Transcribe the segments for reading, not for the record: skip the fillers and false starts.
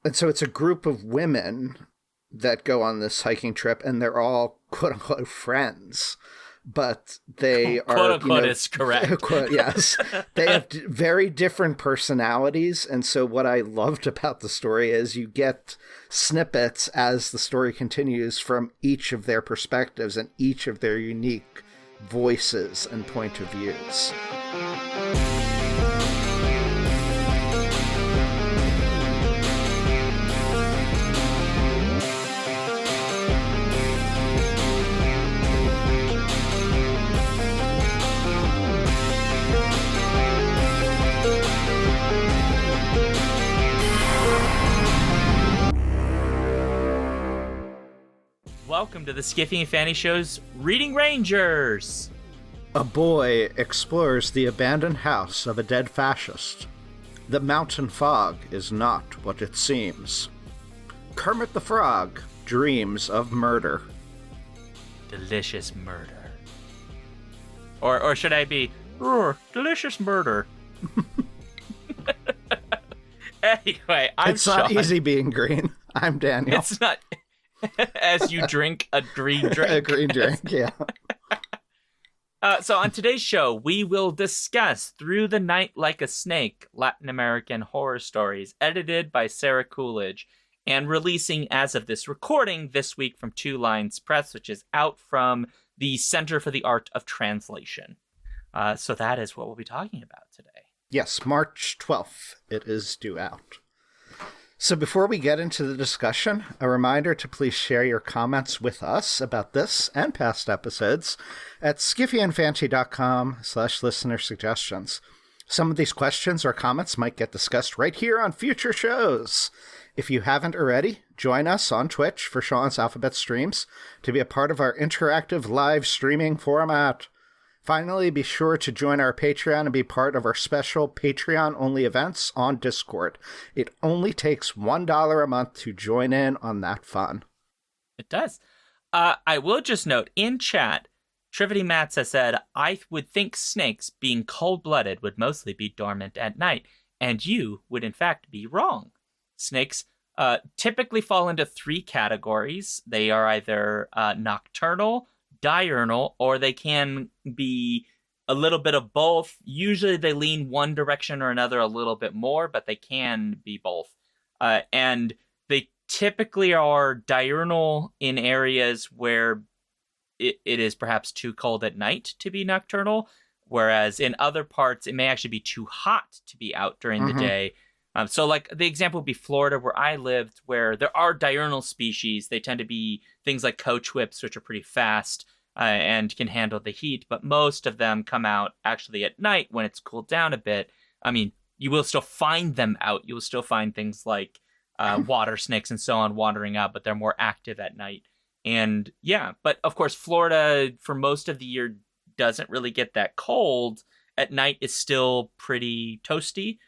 And so it's a group of women that go on this hiking trip, and they're all quote unquote friends. But they are, quote unquote, is correct. Quote, yes. They have very different personalities. And so what I loved about the story is you get snippets as the story continues from each of their perspectives and each of their unique voices and point of views. Welcome to the Skiffy and Fanny Show's Reading Rangers! A boy explores the abandoned house of a dead fascist. The mountain fog is not what it seems. Kermit the Frog dreams of murder. Delicious murder. Or should I be, delicious murder? Anyway, I'm It's not Sean. easy being green. I'm Daniel. It's not... As you drink a green drink. A green drink, yeah. So on today's show, we will discuss Through the Night Like a Snake, Latin American horror stories, edited by Sarah Coolidge, and releasing as of this recording this week from Two Lines Press, which is out from the Center for the Art of Translation. So that is what we'll be talking about today. Yes, March 12th. It is due out. So before we get into the discussion, a reminder to please share your comments with us about this and past episodes at skiffyandfancy.com/listener suggestions. Some of these questions or comments might get discussed right here on future shows. If you haven't already, join us on Twitch for Sean's Alphabet Streams to be a part of our interactive live streaming format. Finally, be sure to join our Patreon and be part of our special Patreon-only events on Discord. It only takes $1 a month to join in on that fun. It does. I will just note, in chat, Trivity Mats has said, I would think snakes, being cold-blooded, would mostly be dormant at night, and you would in fact be wrong. Snakes typically fall into three categories. They are either nocturnal, diurnal, or they can be a little bit of both. Usually they lean one direction or another a little bit more, but they can be both. And they typically are diurnal in areas where it is perhaps too cold at night to be nocturnal, whereas in other parts it may actually be too hot to be out during the day. So like the example would be Florida, where I lived, where there are diurnal species. They tend to be things like coach whips, which are pretty fast and can handle the heat. But most of them come out actually at night when it's cooled down a bit. I mean, you will still find them out. You will still find things like water snakes and so on wandering out, but they're more active at night. And yeah, but of course, Florida for most of the year doesn't really get that cold. At night, it's still pretty toasty.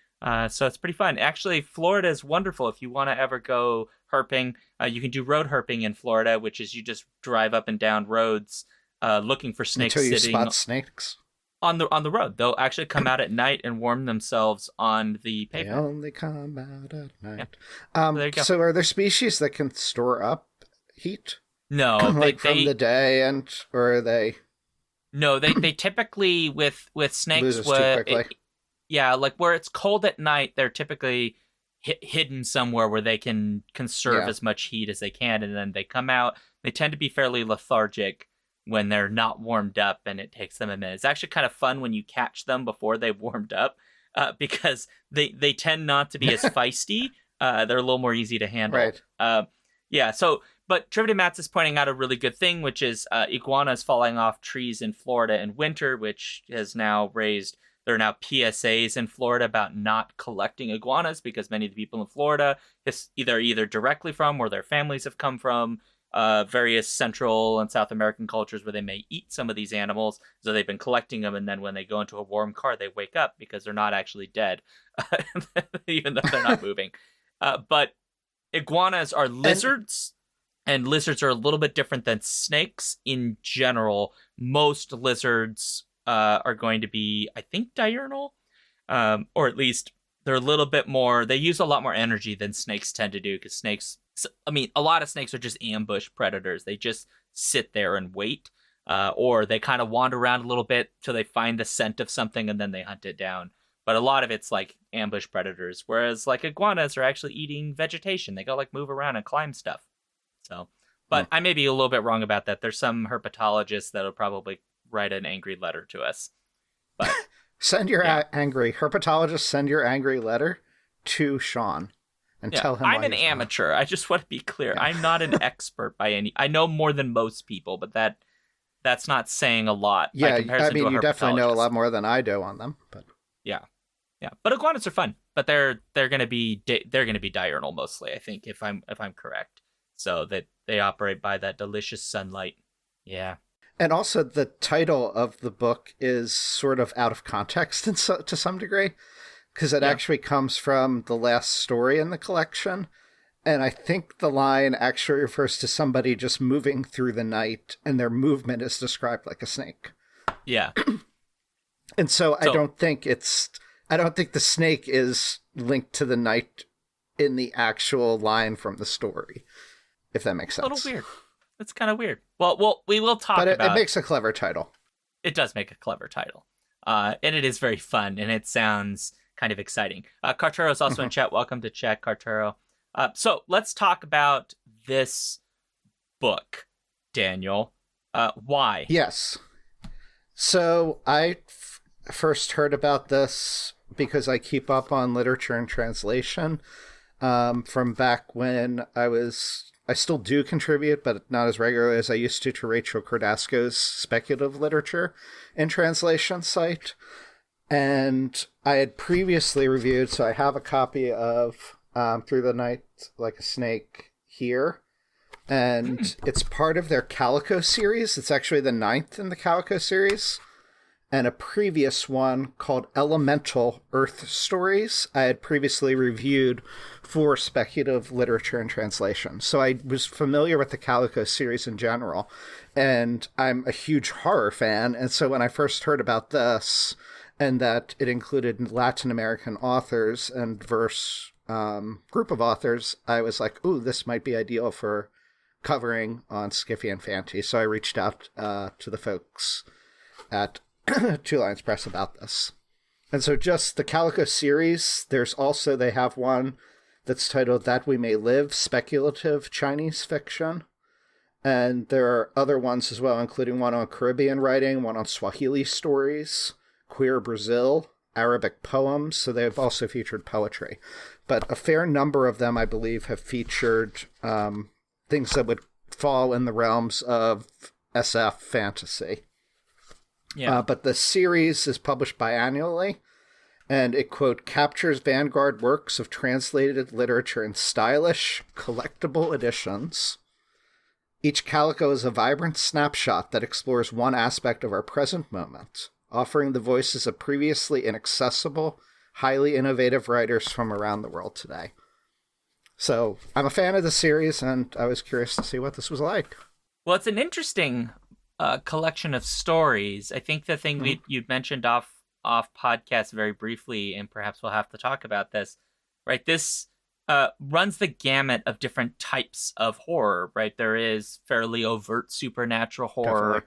So it's pretty fun. Actually, Florida is wonderful. If you want to ever go herping, you can do road herping in Florida, which is you just drive up and down roads looking for snakes Until you sitting spot snakes on the road. They'll actually come out at night and warm themselves on the pavement. They only come out at night. There you go. So are there species that can store up heat? No, Like from the day, or are they... No, they typically with snakes Lose us too quickly. Yeah, like where it's cold at night, they're typically hidden somewhere where they can conserve as much heat as they can, and then they come out. They tend to be fairly lethargic when they're not warmed up, and it takes them a minute. It's actually kind of fun when you catch them before they've warmed up, because they tend not to be as feisty. They're a little more easy to handle. Right. But Trivity Mats is pointing out a really good thing, which is iguanas falling off trees in Florida in winter, which has now raised... There are now PSAs in Florida about not collecting iguanas because many of the people in Florida is either directly from or their families have come from various Central and South American cultures where they may eat some of these animals. So they've been collecting them, and then when they go into a warm car, they wake up because they're not actually dead, even though they're not moving. But iguanas are lizards. And lizards are a little bit different than snakes in general. Most lizards are going to be, I think, diurnal, or at least they're a little bit more, they use a lot more energy than snakes tend to do, because snakes, I mean, a lot of snakes are just ambush predators. They just sit there and wait, or they kind of wander around a little bit till they find the scent of something and then they hunt it down. But a lot of it's like ambush predators, whereas like iguanas are actually eating vegetation. They go like move around and climb stuff. So, but I may be a little bit wrong about that. There's some herpetologists that'll probably write an angry letter to us. But send your angry letter to Sean and tell him I'm an amateur. I just want to be clear. Yeah. I'm not an expert by any. I know more than most people, but that's not saying a lot. Yeah, I mean, you definitely know a lot more than I do on them. But yeah. But iguanas are fun. But they're gonna be diurnal mostly, I think, if I'm correct. So that they operate by that delicious sunlight. Yeah. And also, the title of the book is sort of out of context to some degree, because it actually comes from the last story in the collection. And I think the line actually refers to somebody just moving through the night, and their movement is described like a snake. Yeah. And so I don't think the snake is linked to the night in the actual line from the story, if that makes sense. A little weird. It's kind of weird. Well, we will talk about it. But it makes a clever title. It does make a clever title. And it is very fun, and it sounds kind of exciting. Carturo is also in chat. Welcome to chat, Carturo. So let's talk about this book, Daniel. Why? Yes. So I first heard about this because I keep up on literature and translation from back when I still do contribute, but not as regularly as I used to Rachel Cordasco's speculative literature and translation site. And I had previously reviewed, so I have a copy of Through the Night Like a Snake here. And it's part of their Calico series. It's actually the 9th in the Calico series. And a previous one called Elemental Earth Stories I had previously reviewed for speculative literature and translation. So I was familiar with the Calico series in general, and I'm a huge horror fan. And so when I first heard about this, and that it included Latin American authors and diverse group of authors, I was like, ooh, this might be ideal for covering on Skiffy and Fanty. So I reached out to the folks at Two Lions Press about this. And so just the Calico series, they have one that's titled That We May Live, Speculative Chinese Fiction. And there are other ones as well, including one on Caribbean writing, one on Swahili stories, Queer Brazil, Arabic poems. So they've also featured poetry. But a fair number of them, I believe, have featured things that would fall in the realms of SF fantasy. Yeah. But the series is published biannually, and it, quote, captures vanguard works of translated literature in stylish, collectible editions. Each Calico is a vibrant snapshot that explores one aspect of our present moment, offering the voices of previously inaccessible, highly innovative writers from around the world today. So I'm a fan of the series, and I was curious to see what this was like. Well, it's an interesting collection of stories. I think the thing you'd mentioned off podcast very briefly, and perhaps we'll have to talk about this, right? This runs the gamut of different types of horror, right? There is fairly overt supernatural horror.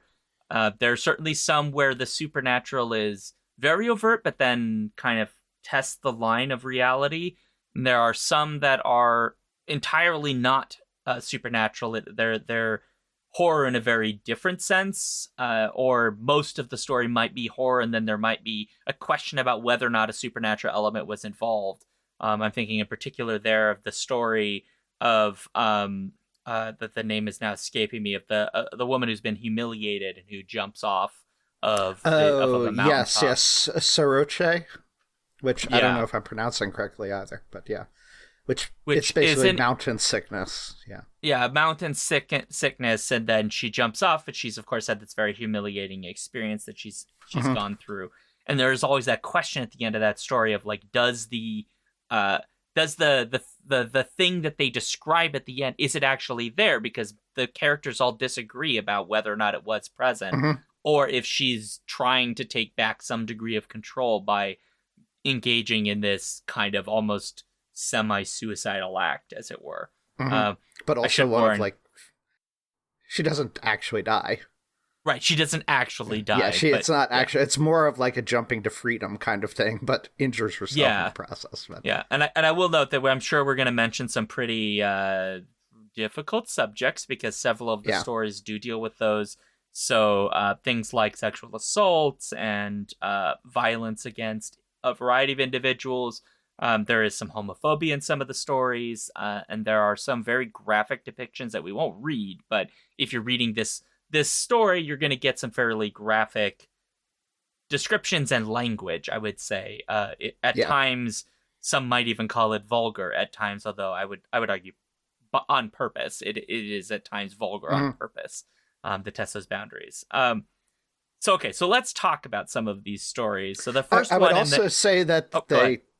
There's certainly some where the supernatural is very overt, but then kind of tests the line of reality. And there are some that are entirely not supernatural. They're horror in a very different sense, or most of the story might be horror, and then there might be a question about whether or not a supernatural element was involved. I'm thinking in particular there of the story of that the name is now escaping me, of the woman who's been humiliated and who jumps off of a mountain. Yes, Soroche, which I don't know if I'm pronouncing correctly either, but yeah. Which it's basically mountain sickness. Yeah, mountain sickness, and then she jumps off, and she's of course had this very humiliating experience that she's gone through. And there's always that question at the end of that story of like, does the thing that they describe at the end, is it actually there? Because the characters all disagree about whether or not it was present, or if she's trying to take back some degree of control by engaging in this kind of almost semi-suicidal act, as it were. But also one of, like, she doesn't actually die. Right, she doesn't actually die. Yeah, it's not actually. It's more of like a jumping to freedom kind of thing, but injures herself in the process. But. Yeah, and I will note that I'm sure we're going to mention some pretty difficult subjects, because several of the stories do deal with those. So things like sexual assaults and violence against a variety of individuals. There is some homophobia in some of the stories, and there are some very graphic depictions that we won't read. But if you're reading this story, you're going to get some fairly graphic descriptions and language, I would say. At times, some might even call it vulgar at times, although I would argue on purpose. It is at times vulgar on purpose, to test those boundaries. So let's talk about some of these stories. So the first one... I would also say that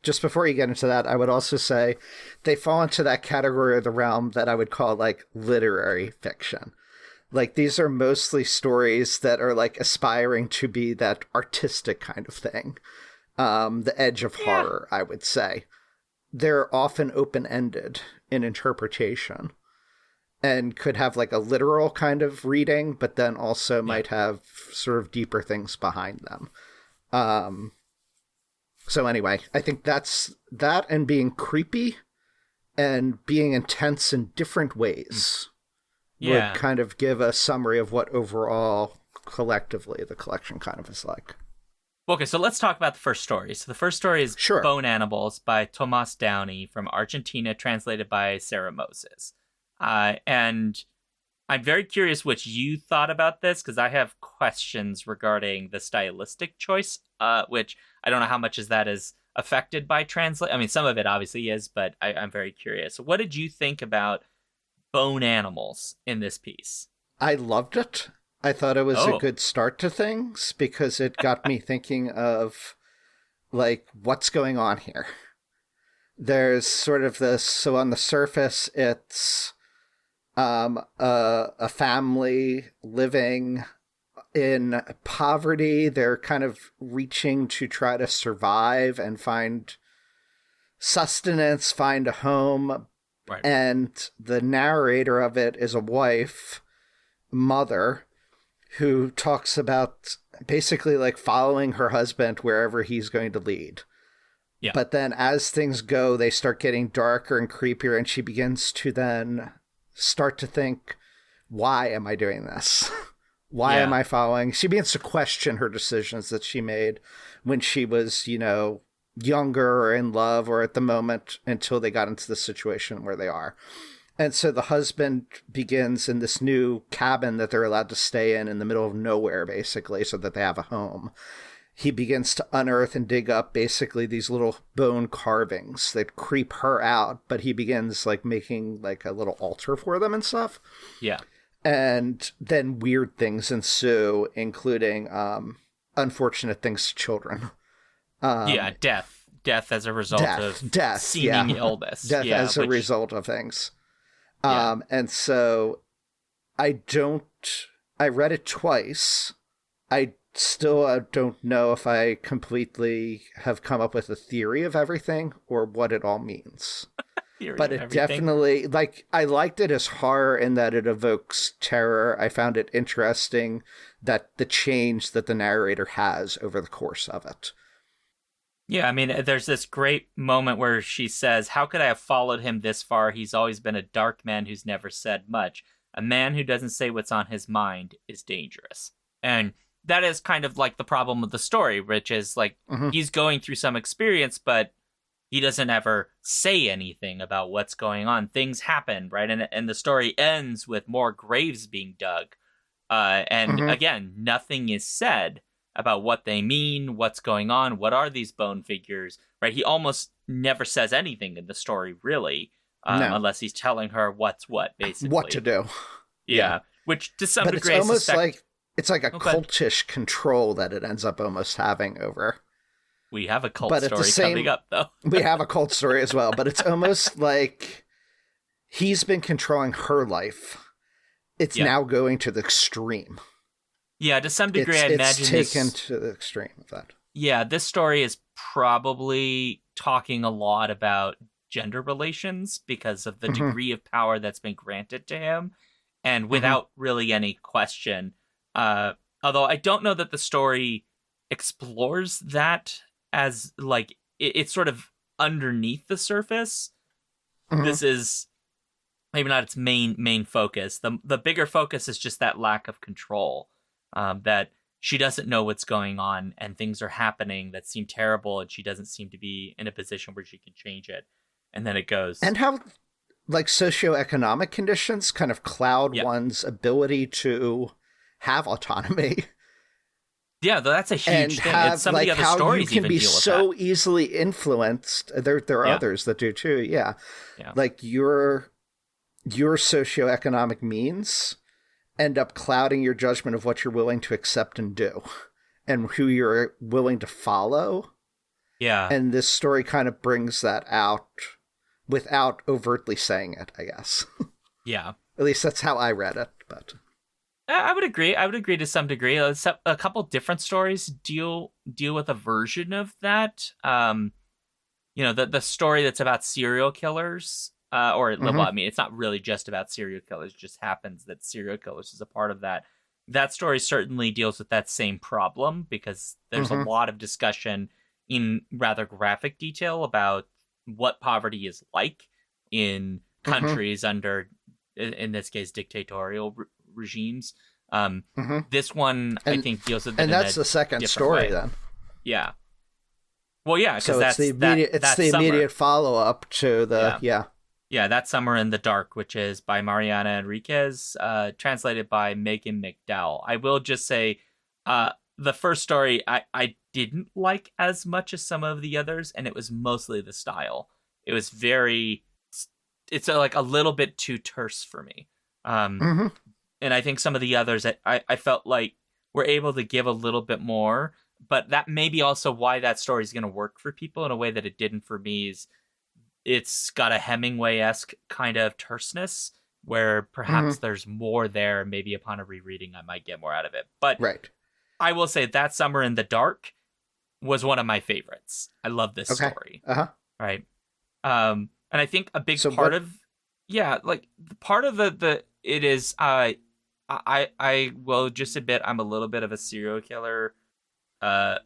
just before you get into that, I would also say they fall into that category of the realm that I would call, like, literary fiction. Like, these are mostly stories that are, like, aspiring to be that artistic kind of thing. The edge of horror, I would say. They're often open-ended in interpretation and could have, like, a literal kind of reading, but then also might have sort of deeper things behind them. So anyway, I think that's that, and being creepy and being intense in different ways. Would kind of give a summary of what overall, collectively, the collection kind of is like. Okay, so let's talk about the first story. So the first story is Bone Animals by Tomas Downey from Argentina, translated by Sarah Moses. And I'm very curious what you thought about this, because I have questions regarding the stylistic choice, which I don't know how much that is affected by translate. I mean, some of it obviously is, but I'm very curious. What did you think about Bone Animals in this piece? I loved it. I thought it was a good start to things, because it got me thinking of, like, what's going on here? There's sort of this, so on the surface, it's a family living in poverty. They're kind of reaching to try to survive and find sustenance, find a home. Right. And the narrator of it is a wife, mother, who talks about basically, like, following her husband wherever he's going to lead. Yeah. But then as things go, they start getting darker and creepier, and she begins to then start to think, why am I doing this? Why am I following? She begins to question her decisions that she made when she was, younger or in love or at the moment, until they got into the situation where they are. And so the husband begins in this new cabin that they're allowed to stay in the middle of nowhere, basically, so that they have a home. He begins to unearth and dig up basically these little bone carvings that creep her out, but he begins, like, making, like, a little altar for them and stuff. Yeah. And then weird things ensue, including unfortunate things to children. Death as a result of seeming illness. Death as a result of things. And so I read it twice. I still don't know if I completely have come up with a theory of everything or what it all means. But it definitely, like, I liked it as horror in that it evokes terror. I found it interesting that the change that the narrator has over the course of it. Yeah, I mean, there's this great moment where she says, "How could I have followed him this far? He's always been a dark man who's never said much. A man who doesn't say what's on his mind is dangerous." And that is kind of like the problem with the story, which is, like, he's going through some experience, but he doesn't ever say anything about what's going on. Things happen, right? And the story ends with more graves being dug. Again, nothing is said about what they mean, what's going on, what are these bone figures, right? He almost never says anything in the story, really, unless he's telling her what's what, basically. What to do. Yeah. Which, to some degree, it's almost like it's like a cultish control that it ends up almost having over. We have a cult story coming up, though. We have a cult story as well, but it's almost like he's been controlling her life. It's now going to the extreme. Yeah, to some degree, I imagine it's taken to the extreme of that. Yeah, this story is probably talking a lot about gender relations because of the Hmm. degree of power that's been granted to him, and Hmm. without really any question. Uh, Although I don't know that the story explores that as like it's sort of underneath the surface. Hmm. This is maybe not its main focus. The bigger focus is just that lack of control. That she doesn't know what's going on and things are happening that seem terrible, and she doesn't seem to be in a position where she can change it. And then it goes, And how like socioeconomic conditions kind of cloud yeah, one's ability to have autonomy yeah. That's a and huge thing. And have some of the like other how you stories can even be deal with that. so easily influenced. There are Yeah, others that do too. Yeah. yeah, Like your socioeconomic means end up clouding your judgment of what you're willing to accept and do and who you're willing to follow. yeah, And this story kind of brings that out without overtly saying it, I guess. yeah. At least that's how I read it, but I would agree. I would agree to some degree. A couple different stories deal with a version of that. The story that's about serial killers, well, mhm. I mean, it's not really just about serial killers. It just happens that serial killers is a part of that. That story certainly deals with that same problem because there's a Mhm. lot of discussion in rather graphic detail about what poverty is like in Mhm. countries under, in this case, dictatorial regimes. Um, Mhm. this one, I And think, deals with it and in that's a the second different story way. then. Yeah. Well, yeah, because So it's that's the summer. immediate follow-up to the Yeah. yeah. Yeah, that's Summer in the Dark, which is by Mariana Enriquez, translated by Megan McDowell. I will just say, the first story I didn't like as much as some of the others, and it was mostly the style. It was very, it's like a little bit too terse for me. Um, Mhm. and I think some of the others I felt like were able to give a little bit more, but that may be also why that story is going to work for people in a way that it didn't for me. Is it's got a Hemingway-esque kind of terseness where perhaps Mhm. there's more there. Maybe upon a rereading, I might get more out of it. But Right. I will say that Summer in the Dark was one of my favorites. I love this Okay. story. Uh-huh. Right. And I think a big So part what of, yeah, like part of the it is, I will just admit I'm a little bit of a serial killer. Uh,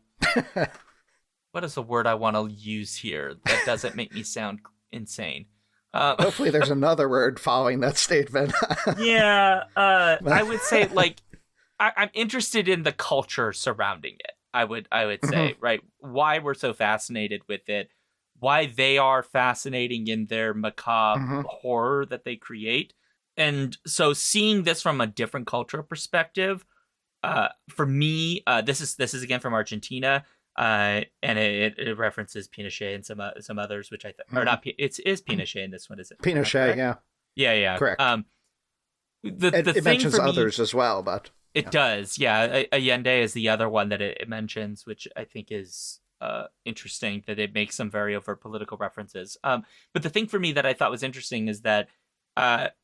what is the word I want to use here that doesn't make me sound insane? Um, Hopefully there's another word following that statement. Yeah, I would say like I'm interested in the culture surrounding it. I would Mhm. say, right, why we're so fascinated with it, why they are fascinating in their macabre Mhm. horror that they create, and so seeing this from a different cultural perspective, for me, this is again from Argentina. And it references Pinochet and some others, which or Mhm. not. It's is Pinochet in this one, is it? Am I Pinochet, correct? yeah. Yeah, yeah. Correct. The It thing mentions for me, others as well, but it yeah. does. Yeah, Allende is the other one that it mentions, which I think is interesting that it makes some very overt political references. But the thing for me that I thought was interesting is that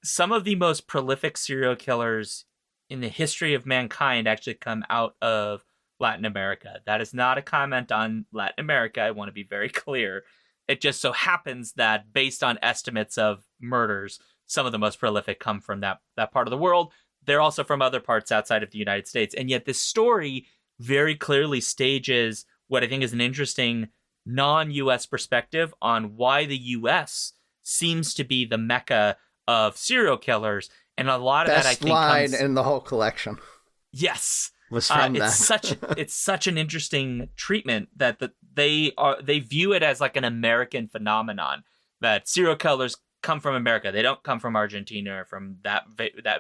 some of the most prolific serial killers in the history of mankind actually come out of Latin America. That is not a comment on Latin America. I want to be very clear. It just so happens that based on estimates of murders, some of the most prolific come from that part of the world. They're also from other parts outside of the United States. And yet this story very clearly stages what I think is an interesting non-US perspective on why the US seems to be the mecca of serial killers. And a lot of that I Best think line comes, in the whole collection yes, was from it's that. such an interesting treatment that they view it as like an American phenomenon, that serial killers come from America. They don't come from Argentina or from that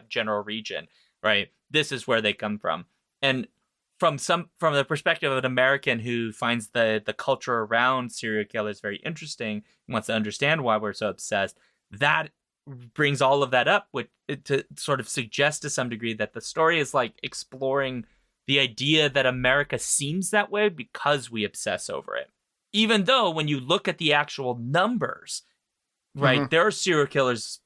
general region, right? This is where they come from. And from the perspective of an American who finds the culture around serial killers very interesting and wants to understand why we're so obsessed, that brings all of that up, which to sort of suggest to some degree that the story is like exploring the idea that America seems that way because we obsess over it. Even though when you look at the actual numbers, Hmm. right, there are serial killers,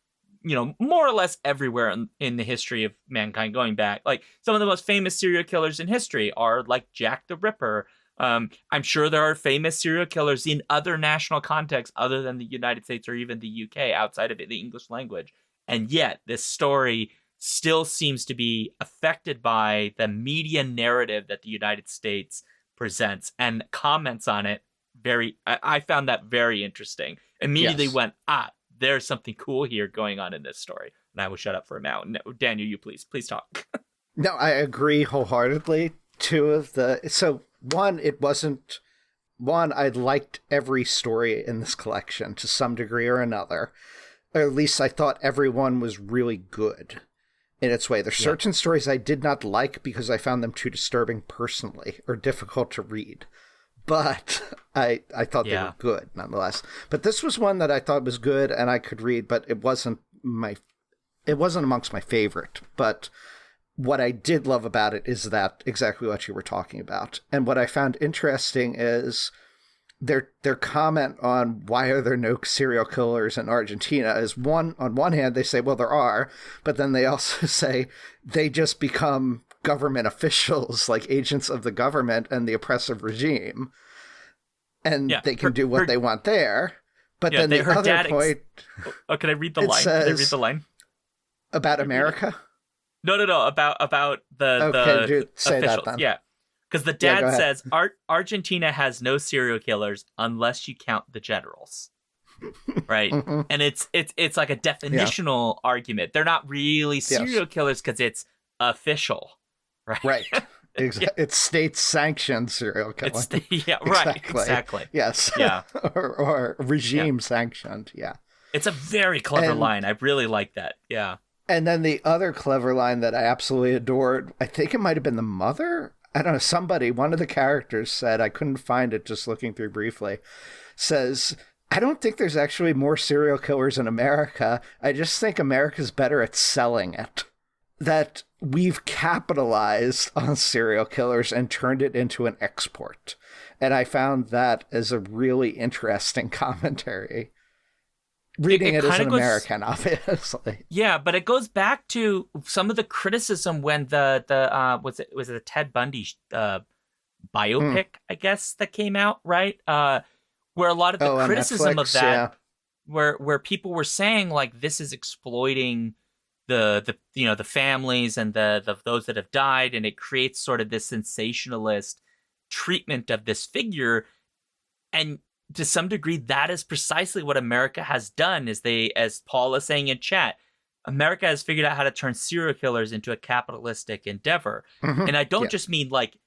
more or less everywhere in the history of mankind going back. Like some of the most famous serial killers in history are like Jack the Ripper, I'm sure there are famous serial killers in other national contexts other than the United States or even the UK, outside of the English language. And yet this story still seems to be affected by the media narrative that the United States presents, and comments on it I found that very interesting. Immediately went, there's something cool here going on in this story. And I will shut up for a moment. No, Daniel, you please talk. No, I agree wholeheartedly. I liked every story in this collection to some degree or another. Or at least I thought everyone was really good in its way. There's certain stories I did not like because I found them too disturbing personally or difficult to read. But I thought they were good nonetheless. But this was one that I thought was good and I could read, but it wasn't amongst my favorite. But what I did love about it is that exactly what you were talking about. And what I found interesting is their comment on why are there no serial killers in Argentina is on one hand, they say, well, there are, but then they also say they just become government officials, like agents of the government and the oppressive regime. And they can do what they want there. But then the other point... Oh, can I read the line? Can I read the line? About America? No, about the say officials. That then. Yeah. Because the dad says, Argentina has no serial killers unless you count the generals. Right? Mm-hmm. And it's like a definitional argument. They're not really serial killers because it's official. Right. It's state-sanctioned serial killing. Exactly. Yes. Yeah. or regime-sanctioned. Yeah. It's a very clever line. I really like that. Yeah. And then the other clever line that I absolutely adored, I think it might have been the mother. I don't know. One of the characters said, I couldn't find it just looking through briefly, says, I don't think there's actually more serial killers in America. I just think America's better at selling it. That we've capitalized on serial killers and turned it into an export. And I found that as a really interesting commentary. Reading it as an American, obviously. Yeah, but it goes back to some of the criticism when was it the Ted Bundy biopic, I guess, that came out, right? Where a lot of the criticism Netflix, of that, where people were saying like this is exploiting the families and the those that have died, and it creates sort of this sensationalist treatment of this figure. And to some degree, that is precisely what America has done. As Paul is saying in chat, America has figured out how to turn serial killers into a capitalistic endeavor. Mm-hmm. And I don't just mean like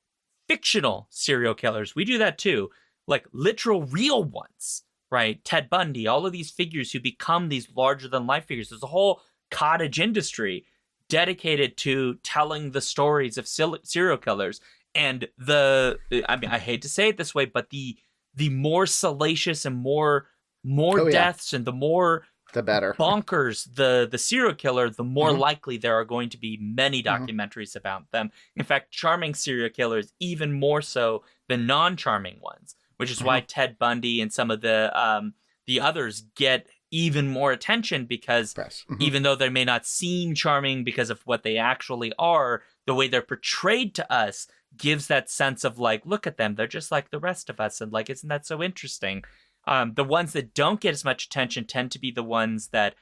fictional serial killers. We do that too. Like literal real ones, right? Ted Bundy, all of these figures who become these larger than life figures. There's a whole cottage industry dedicated to telling the stories of serial killers. And I hate to say it this way, but the more salacious and more deaths and the better bonkers the serial killer, the more likely there are going to be many documentaries about them. In fact, charming serial killers even more so than non-charming ones, which is why Ted Bundy and some of the others get even more attention, because even though they may not seem charming because of what they actually are, the way they're portrayed to us gives that sense of like, look at them, they're just like the rest of us, and like, isn't that so interesting? The ones that don't get as much attention tend to be the ones that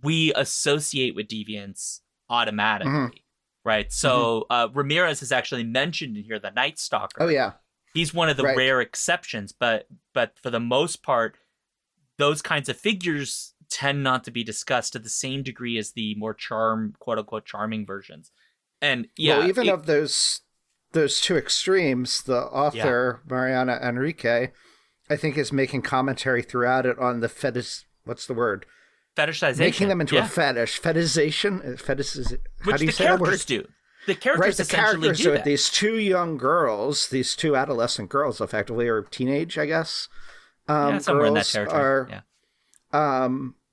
we associate with deviance automatically, right? So Ramirez is actually mentioned in here, the Night Stalker. Oh yeah, he's one of the rare exceptions, but for the most part, those kinds of figures tend not to be discussed to the same degree as the more quote unquote charming versions. And even of those two extremes, the author Mariana Enrique, I think, is making commentary throughout it on the what's the word? Fetishization. Making them into a fetish. Fetishization? How do you say that word? The characters essentially do that. These two young girls, these two adolescent girls, effectively, or teenage, I guess. Somewhere in that territory.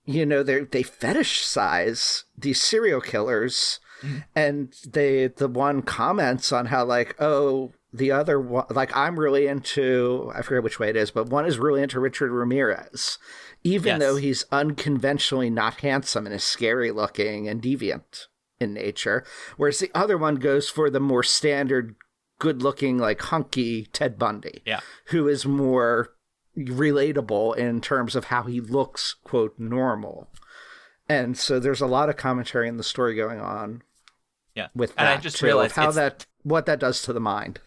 They fetishize these serial killers. And the one comments on how, like, the other one, like, I'm really into, I forget which way it is, but one is really into Richard Ramirez, even though he's unconventionally not handsome and is scary looking and deviant in nature. Whereas the other one goes for the more standard good-looking, like hunky Ted Bundy, Yeah. who is more relatable in terms of how he looks, quote, normal. And so there's a lot of commentary in the story going on. Yeah. With and that, I just too, realized of what that does to the mind.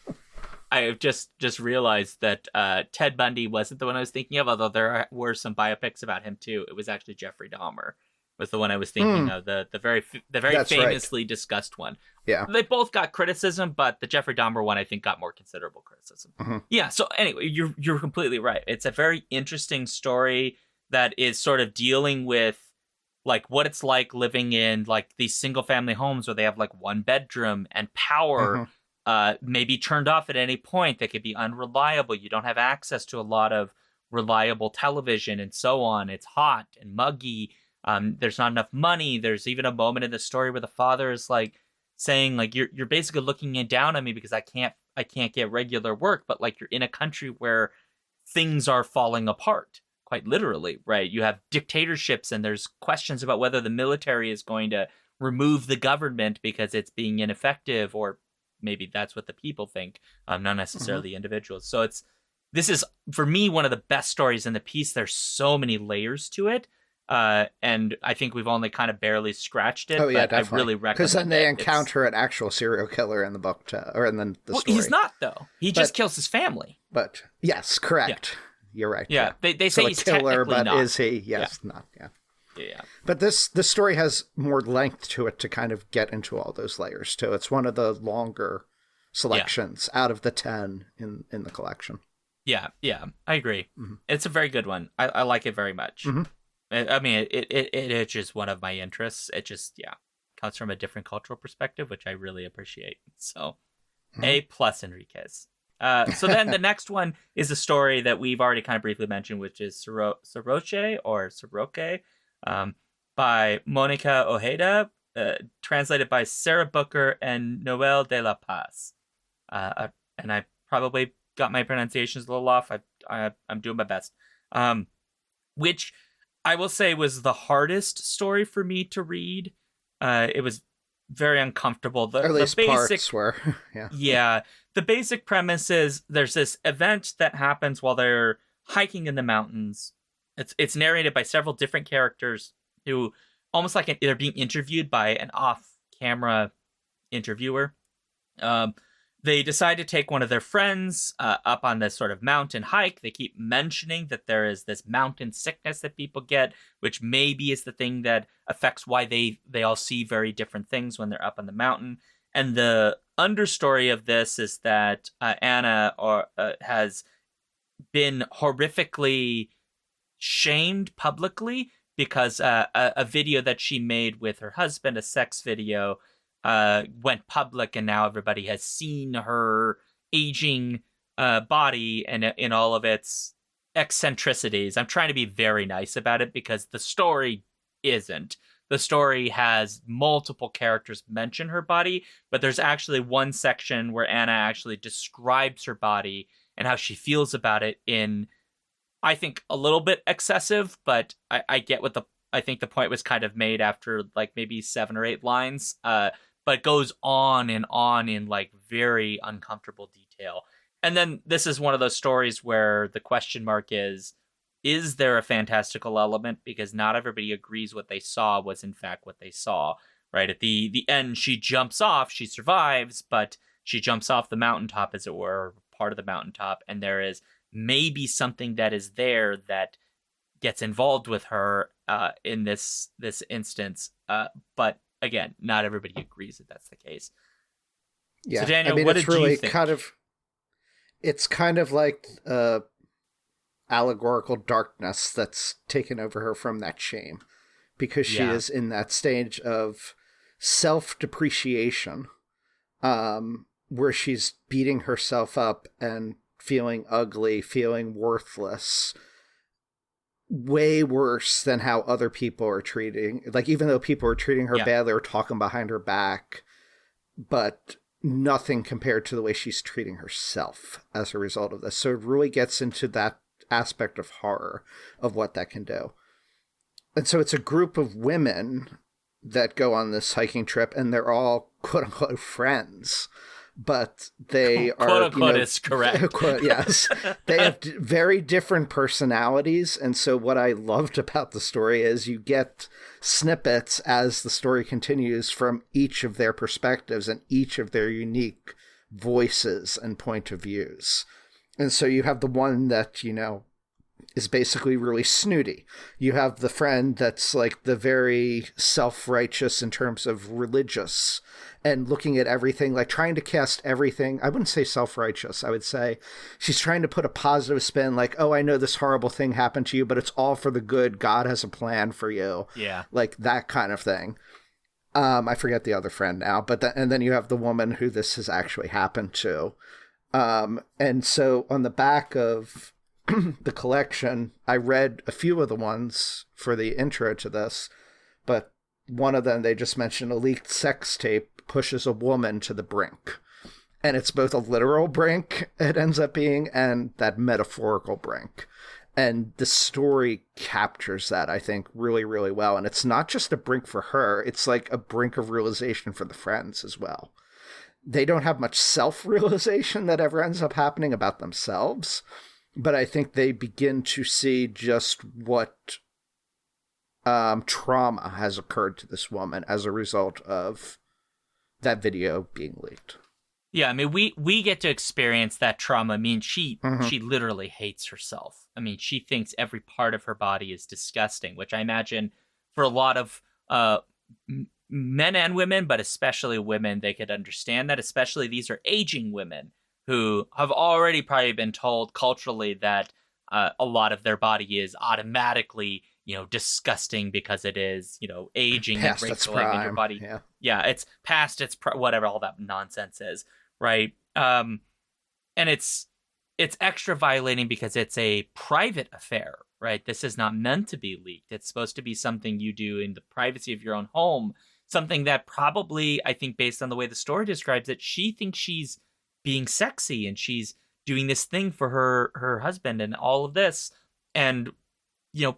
I just realized that Ted Bundy wasn't the one I was thinking of, although there were some biopics about him too. It was actually Jeffrey Dahmer was the one I was thinking of, the very That's famously right. discussed one. Yeah. They both got criticism, but the Jeffrey Dahmer one I think got more considerable criticism. Mm-hmm. Yeah, so anyway, you're completely right. It's a very interesting story that is sort of dealing with like what it's like living in like these single family homes where they have like one bedroom and power may be turned off at any point. They could be unreliable. You don't have access to a lot of reliable television and so on. It's hot and muggy. There's not enough money. There's even a moment in the story where the father is like saying like you're basically looking down on me because I can't get regular work, but like you're in a country where things are falling apart. Quite literally, right? You have dictatorships and there's questions about whether the military is going to remove the government because it's being ineffective, or maybe that's what the people think, not necessarily individuals. So this is, for me, one of the best stories in the piece. There's so many layers to it. And I think we've only kind of barely scratched it. Oh, yeah, but definitely. I really recommend it. Because then they encounter an actual serial killer in the book, or in the story. He's not, though. He just kills his family. But, yes, correct. Yeah. You're right. Yeah, they say so he's a killer, but not. is he? Yes, not. Yeah. Yeah. But this story has more length to it to kind of get into all those layers too. It's one of the longer selections out of the 10 in the collection. Yeah, I agree. Mm-hmm. It's a very good one. I like it very much. Mm-hmm. I mean, it's just one of my interests. It just comes from a different cultural perspective, which I really appreciate. So, A+ Enriquez. So then the next one is a story that we've already kind of briefly mentioned, which is Soroche by Monica Ojeda, translated by Sarah Booker and Noel de la Paz. And I probably got my pronunciations a little off. I'm doing my best. Which I will say was the hardest story for me to read. It was very uncomfortable. At least the basic parts were. Yeah. The basic premise is there's this event that happens while they're hiking in the mountains. It's narrated by several different characters who almost like they're being interviewed by an off-camera interviewer. They decide to take one of their friends up on this sort of mountain hike. They keep mentioning that there is this mountain sickness that people get, which maybe is the thing that affects why they all see very different things when they're up on the mountain. And the understory of this is that Anna has been horrifically shamed publicly because a video that she made with her husband, a sex video, went public, and now everybody has seen her aging body and in all of its eccentricities. I'm trying to be very nice about it because the story isn't. The story has multiple characters mention her body, but there's actually one section where Anna actually describes her body and how she feels about it in, I think, a little bit excessive, but I get what I think the point was kind of made after like maybe 7 or 8 lines, but goes on in like very uncomfortable detail. And then this is one of those stories where the question mark is there a fantastical element? Because not everybody agrees what they saw was in fact what they saw, right? At the end, she jumps off, she survives, but she jumps off the mountaintop, as it were, part of the mountaintop, and there is maybe something that is there that gets involved with her in this instance. But again, not everybody agrees that that's the case. Yeah, so Daniel, I mean, what it's did really you think? It's kind of like allegorical darkness that's taken over her from that shame, because she is in that stage of self-depreciation, where she's beating herself up and feeling ugly, feeling worthless, way worse than how other people are treating. Like, even though people are treating her badly or talking behind her back, but nothing compared to the way she's treating herself as a result of this. So it really gets into that aspect of horror of what that can do. And so it's a group of women that go on this hiking trip, and they're all quote unquote friends. but they quote are, unquote, is correct. quote, yes, they have very different personalities. And so what I loved about the story is you get snippets as the story continues from each of their perspectives and each of their unique voices and point of views. And so you have the one that, is basically really snooty. You have the friend that's like the very self-righteous in terms of religious and looking at everything, like trying to cast everything. I wouldn't say self-righteous. I would say she's trying to put a positive spin, like, oh, I know this horrible thing happened to you, but it's all for the good. God has a plan for you. Yeah. Like that kind of thing. I forget the other friend now, but and then you have the woman who this has actually happened to. And so on the back of the collection, I read a few of the ones for the intro to this, but one of them, they just mentioned a leaked sex tape pushes a woman to the brink. And it's both a literal brink, it ends up being, and that metaphorical brink. And the story captures that, I think, really, really well. And it's not just a brink for her, it's like a brink of realization for the friends as well. They don't have much self-realization that ever ends up happening about themselves, but I think they begin to see just what trauma has occurred to this woman as a result of that video being leaked. Yeah, I mean, we get to experience that trauma. I mean, she literally hates herself. I mean, she thinks every part of her body is disgusting, which I imagine for a lot of men and women, but especially women, they could understand that. Especially these are aging women who have already probably been told culturally that a lot of their body is automatically, disgusting because it is, aging past and its wrinkling, and your prime. body, yeah, it's past its whatever all that nonsense is, right? And it's extra violating because it's a private affair, right? This is not meant to be leaked. It's supposed to be something you do in the privacy of your own home. Something that probably, I think, based on the way the story describes it, she thinks she's being sexy and she's doing this thing for her husband and all of this. And,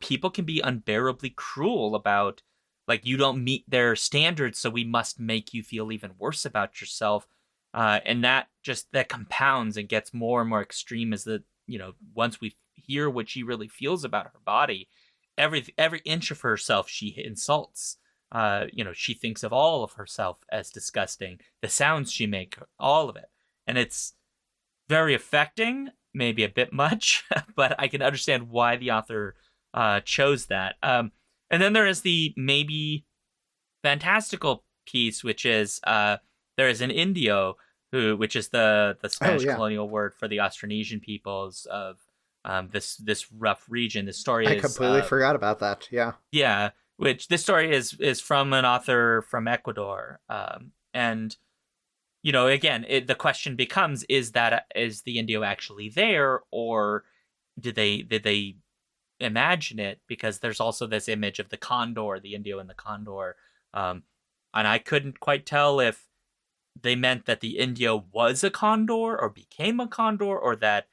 people can be unbearably cruel about, like, you don't meet their standards, so we must make you feel even worse about yourself. And that compounds and gets more and more extreme as once we hear what she really feels about her body, every inch of herself she insults. She thinks of all of herself as disgusting. The sounds she makes, all of it. And it's very affecting, maybe a bit much, but I can understand why the author chose that. And then there is the maybe fantastical piece, which is there is an Indio, which is the Spanish colonial word for the Austronesian peoples of this rough region. The story I completely forgot about that. Yeah. Yeah, which this story is from an author from Ecuador. And again, the question becomes: is the Indio actually there, or did they imagine it? Because there's also this image of the condor, the Indio and the condor, and I couldn't quite tell if they meant that the Indio was a condor or became a condor, or that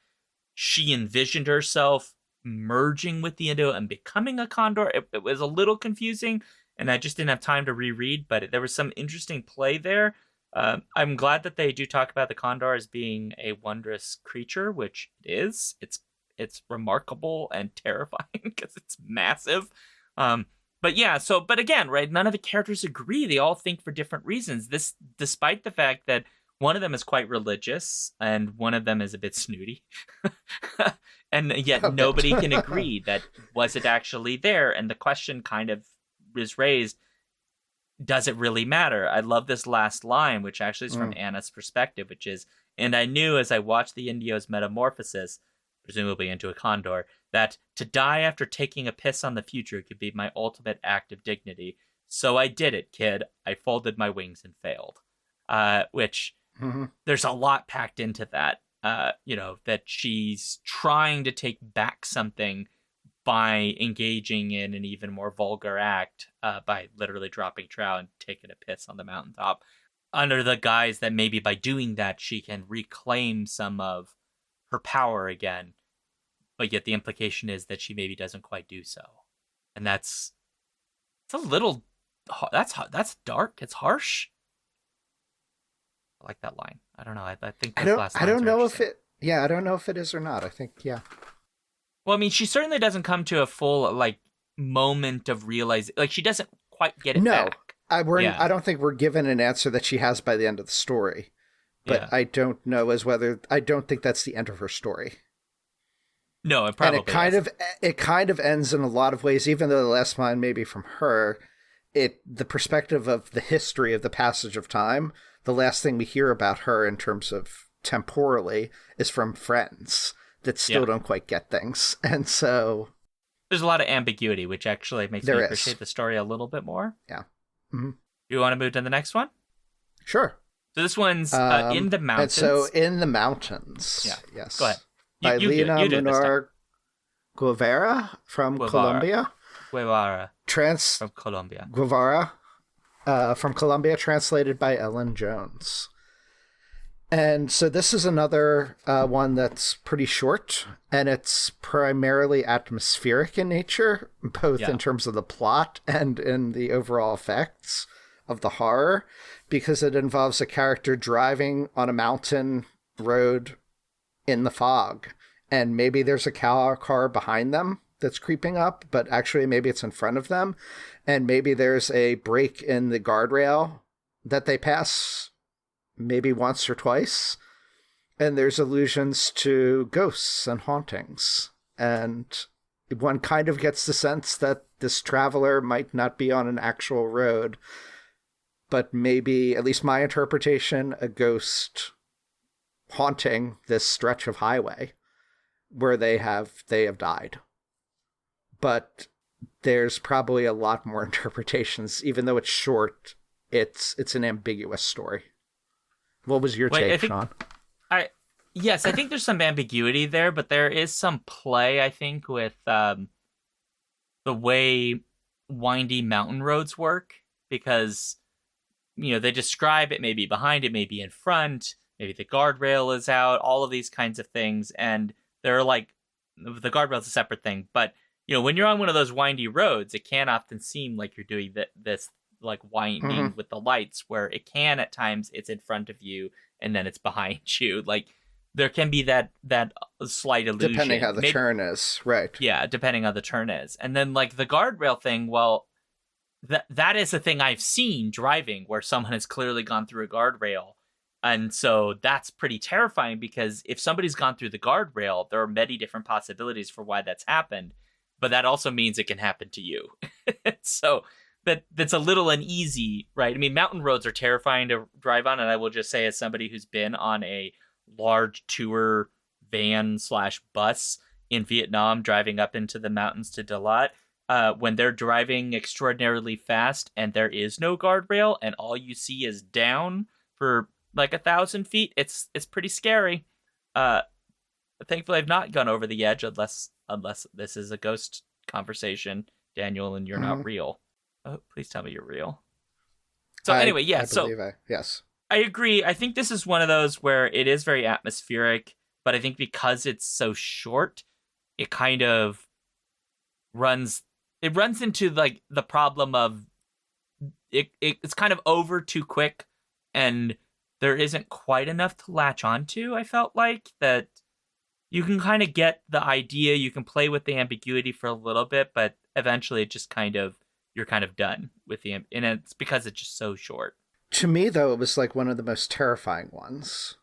she envisioned herself merging with the Indio and becoming a condor. It was a little confusing, and I just didn't have time to reread, but there was some interesting play there. I'm glad that they do talk about the condor as being a wondrous creature, which it is. It's remarkable and terrifying because it's massive. But yeah, but again, right, none of the characters agree. They all think for different reasons. This, despite the fact that one of them is quite religious and one of them is a bit snooty. And yet nobody can agree that was it actually there. And the question kind of is raised, does it really matter? I love this last line, which actually is from Anna's perspective, which is, and I knew as I watched the Indio's metamorphosis, presumably into a condor, that to die after taking a piss on the future could be my ultimate act of dignity. So I did it, kid. I folded my wings and failed. Which there's a lot packed into that. That she's trying to take back something by engaging in an even more vulgar act, by literally dropping trout and taking a piss on the mountaintop, under the guise that maybe by doing that she can reclaim some of her power again. But yet the implication is that she maybe doesn't quite do so, and that's a little that's dark. It's harsh. like that line. I don't know. I think I those last don't lines are know if interesting. I don't know if it is or not. I think, yeah. Well, I mean, she certainly doesn't come to a full like moment of realizing. Like she doesn't quite get it No, back. I Yeah. don't think we're given an answer that she has by the end of the story. But Yeah. I don't know I don't think that's the end of her story. No, it And probably is. it kind of ends in a lot of ways, even though the last line may be from her. The perspective of the history of the passage of time, the last thing we hear about her in terms of temporally is from friends that still don't quite get things. And so There's a lot of ambiguity, which actually makes me appreciate the story a little bit more. Yeah. Mm-hmm. You want to move to the next one? Sure. So this one's in the mountains. And so in the mountains. Yeah. Yes. Go ahead. By Lina you do Munar Guevara from Colombia. Guevara from Colombia. Guevara from Colombia, translated by Ellen Jones. And so this is another one that's pretty short, and it's primarily atmospheric in nature, both in terms of the plot and in the overall effects of the horror, because it involves a character driving on a mountain road in the fog. And maybe there's a car behind them that's creeping up, but actually maybe it's in front of them. And maybe there's a break in the guardrail that they pass maybe once or twice. And there's allusions to ghosts and hauntings. And one kind of gets the sense that this traveler might not be on an actual road, but maybe, at least my interpretation, a ghost haunting this stretch of highway where they have died. But there's probably a lot more interpretations. Even though it's short, it's an ambiguous story. What was your take, Sean? Yes, I think there's some ambiguity there, but there is some play, I think, with the way windy mountain roads work, because they describe it maybe behind, it may be in front, maybe the guardrail is out, all of these kinds of things, and they're like, the guardrail's a separate thing, but when you're on one of those windy roads, it can often seem like you're doing this like winding with the lights, where it can at times it's in front of you and then it's behind you. Like there can be that slight illusion, depending how the turn is, right? Yeah, depending how the turn is, and then like the guardrail thing. Well, that is a thing I've seen driving where someone has clearly gone through a guardrail. And so that's pretty terrifying, because if somebody's gone through the guardrail, there are many different possibilities for why that's happened. But that also means it can happen to you. So that's a little uneasy, right? I mean, mountain roads are terrifying to drive on. And I will just say, as somebody who's been on a large tour van/bus in Vietnam, driving up into the mountains to Dalat, when they're driving extraordinarily fast and there is no guardrail and all you see is down for like 1,000 feet, it's pretty scary. Thankfully, I've not gone over the edge, unless this is a ghost conversation, Daniel, and you're not real. Oh, please tell me you're real. So anyway, yeah. Yes, I agree. I think this is one of those where it is very atmospheric, but I think because it's so short, it kind of runs into like the problem of it's kind of over too quick, and there isn't quite enough to latch onto. I felt like that you can kind of get the idea, you can play with the ambiguity for a little bit, but eventually it just you're kind of done with and it's because it's just so short. To me, though, it was like one of the most terrifying ones,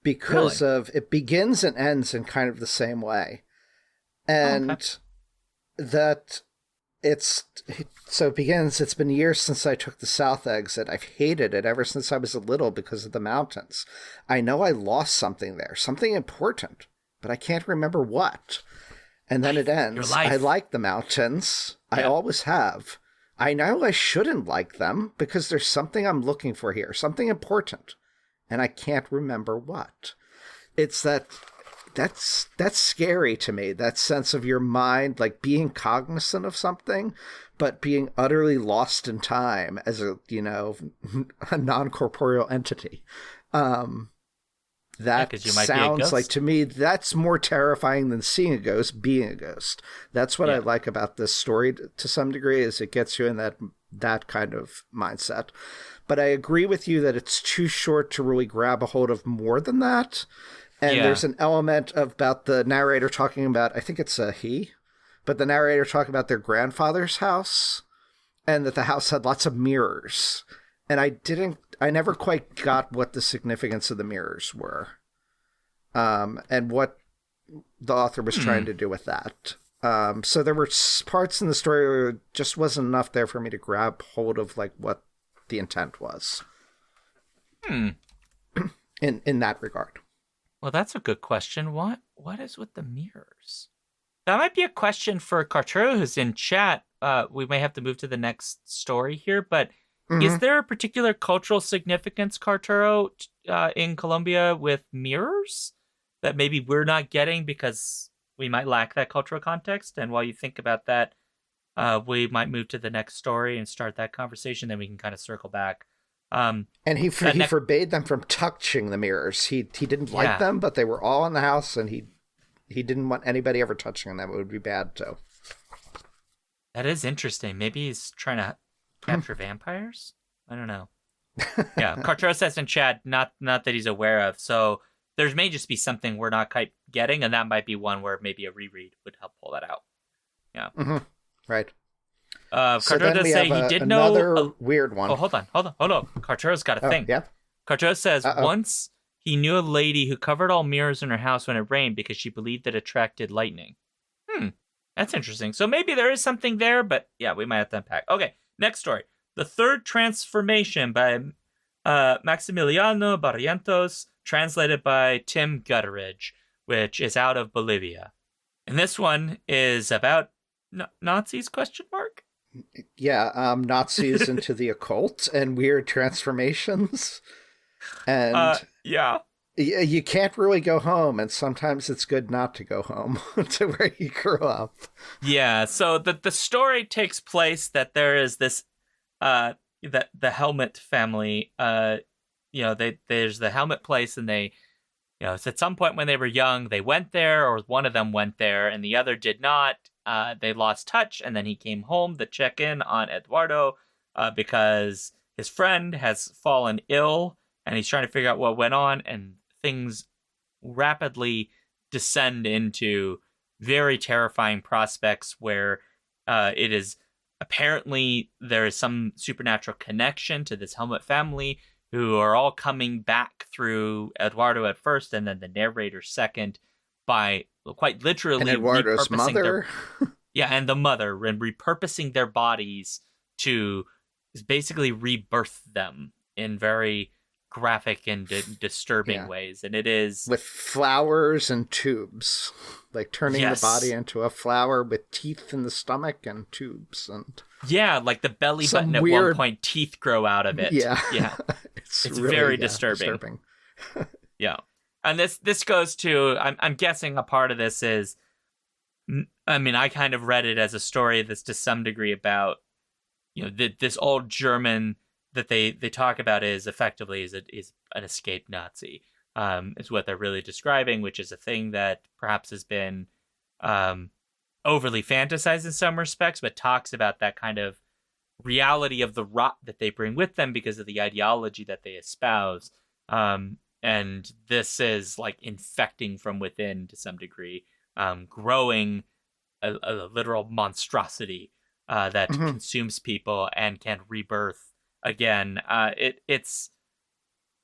because of it begins and ends in kind of the same way. And that it begins, it's been years since I took the south exit. I've hated it ever since I was little because of the mountains. I know I lost something there, something important, but I can't remember what. And then it ends. I like the mountains. Yeah. I always have. I know I shouldn't like them because there's something I'm looking for here, something important, and I can't remember what. It's that's scary to me, that sense of your mind, like being cognizant of something, but being utterly lost in time as a non-corporeal entity. That sounds like, to me, that's more terrifying than seeing a ghost, being a ghost. That's what I like about this story to some degree, is it gets you in that that kind of mindset. But I agree with you that it's too short to really grab a hold of more than that. And there's an element about the narrator talking about, I think it's a he, but the narrator talking about their grandfather's house, and that the house had lots of mirrors. And I never quite got what the significance of the mirrors were, and what the author was trying to do with that. So there were parts in the story where it just wasn't enough there for me to grab hold of like what the intent was. In that regard. Well, that's a good question. What is with the mirrors? That might be a question for Carturo, who's in chat. We may have to move to the next story here, but is there a particular cultural significance, Carturo, in Colombia with mirrors that maybe we're not getting because we might lack that cultural context? And while you think about that, we might move to the next story and start that conversation. Then we can kind of circle back. And he forbade them from touching the mirrors. He didn't like them, but they were all in the house, and he didn't want anybody ever touching them. It would be bad too. That is interesting. Maybe he's trying to capture vampires? I don't know. Yeah, Cartero says in chat, not that he's aware of. So there may just be something we're not quite getting, and that might be one where maybe a reread would help pull that out. Yeah. Right. Cartero does say he did another know... weird one. Oh, hold on. Cartero's got a thing. Yeah. Cartero says once he knew a lady who covered all mirrors in her house when it rained because she believed it attracted lightning. That's interesting. So maybe there is something there, but yeah, we might have to unpack. Okay, next story. The Third Transformation by Maximiliano Barrientos, translated by Tim Gutteridge, which is out of Bolivia. And this one is about Nazis, question mark? Yeah, Nazis into the occult and weird transformations. And yeah. You can't really go home, and sometimes it's good not to go home to where you grew up. Yeah, so the story takes place that there is this, the Helmet family, there's the Helmet place, and they, it's at some point when they were young, they went there, or one of them went there, and the other did not. They lost touch, and then he came home to check in on Eduardo because his friend has fallen ill, and he's trying to figure out what went on, and things rapidly descend into very terrifying prospects where it is apparently there is some supernatural connection to this Helmet family who are all coming back through Eduardo at first and then the narrator second by quite literally and Eduardo's mother. And the mother, and repurposing their bodies to basically rebirth them in very graphic and disturbing ways. And it is with flowers and tubes, like turning the body into a flower with teeth in the stomach and tubes, and like the belly button at one point, teeth grow out of it. It's really, very disturbing. And this goes to, I'm guessing a part of this is, I mean, I kind of read it as a story that's to some degree about, this old German that they talk about is effectively is an escaped Nazi, is what they're really describing, which is a thing that perhaps has been overly fantasized in some respects, but talks about that kind of reality of the rot that they bring with them because of the ideology that they espouse. And this is like infecting from within to some degree, growing a literal monstrosity that consumes people and can rebirth again. It's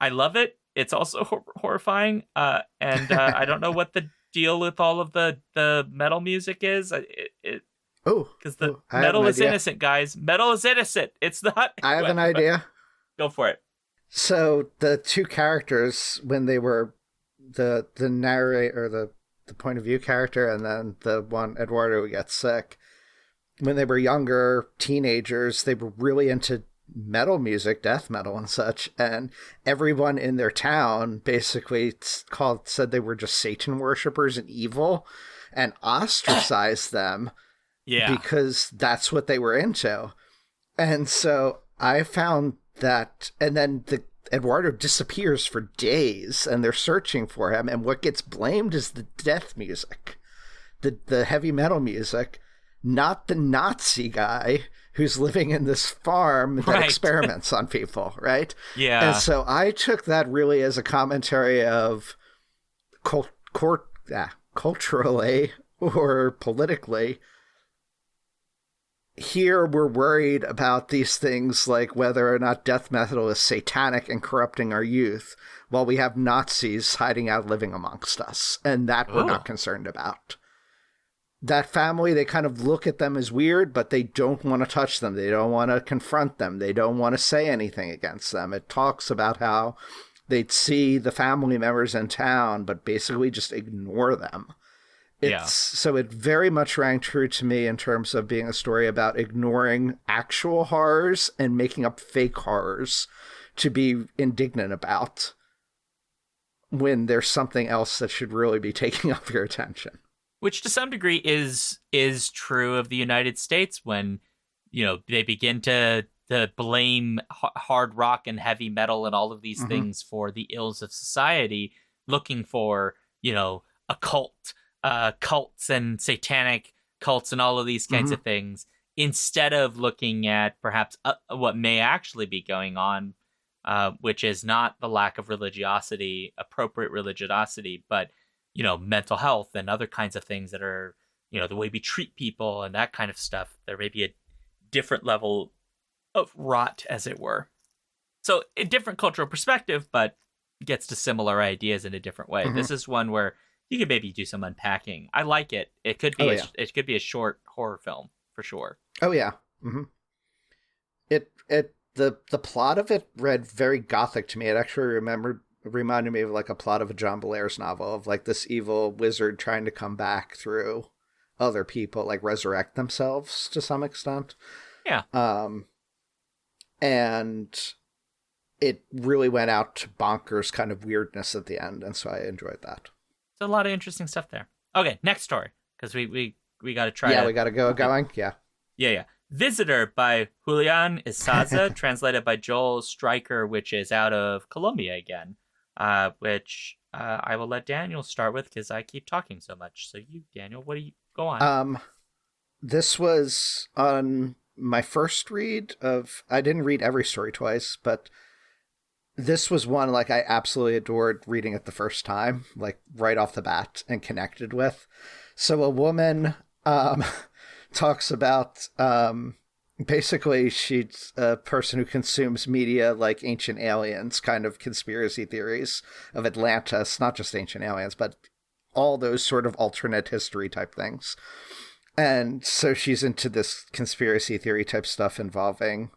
I love it. It's also horrifying, and I don't know what the deal with all of the metal music is. Because the metal is innocent, guys. Metal is innocent. It's not. I have an idea. Go for it. So the two characters, when they were the narrator, or the point of view character, and then the one Eduardo who gets sick, when they were younger teenagers, they were really into metal music, death metal and such, and everyone in their town basically said they were just Satan worshippers and evil, and ostracized them because that's what they were into. And so I found that, and then Eduardo disappears for days, and they're searching for him, and what gets blamed is the death music, the heavy metal music, not the Nazi guy who's living in this farm that Right. experiments on people, right? Yeah. And so I took that really as a commentary of culturally or politically, here we're worried about these things like whether or not death metal is satanic and corrupting our youth, while we have Nazis hiding out living amongst us, and that we're not concerned about. That family, they kind of look at them as weird, but they don't want to touch them. They don't want to confront them. They don't want to say anything against them. It talks about how they'd see the family members in town, but basically just ignore them. So it very much rang true to me in terms of being a story about ignoring actual horrors and making up fake horrors to be indignant about when there's something else that should really be taking up your attention. Which to some degree is true of the United States when, they begin to blame hard rock and heavy metal and all of these things for the ills of society, looking for, occult cults and satanic cults and all of these kinds of things, instead of looking at perhaps what may actually be going on, which is not the lack of appropriate religiosity, but, mental health and other kinds of things that are, the way we treat people and that kind of stuff. There may be a different level of rot, as it were. So a different cultural perspective, but gets to similar ideas in a different way. This is one where you could maybe do some unpacking. I like it. It could be it could be a short horror film for sure. Oh yeah. The plot of it read very gothic to me. It actually reminded me of like a plot of a John Bellairs novel of like this evil wizard trying to come back through other people, like resurrect themselves to some extent. Yeah. And it really went out to bonkers kind of weirdness at the end, and so I enjoyed that. There's a lot of interesting stuff there. Okay, next story, because we got to try. Yeah, we got to go going. Yeah. Visitor by Julian Isaza, translated by Joel Stryker, which is out of Colombia again. Which I will let Daniel start with because I keep talking so much. So you, Daniel, what do you go on? This was on my first read of. I didn't read every story twice, but this was one like I absolutely adored reading it the first time, like right off the bat, and connected with. So a woman talks about basically she's a person who consumes media like Ancient Aliens, kind of conspiracy theories of Atlantis, not just Ancient Aliens, but all those sort of alternate history type things. And so she's into this conspiracy theory type stuff involving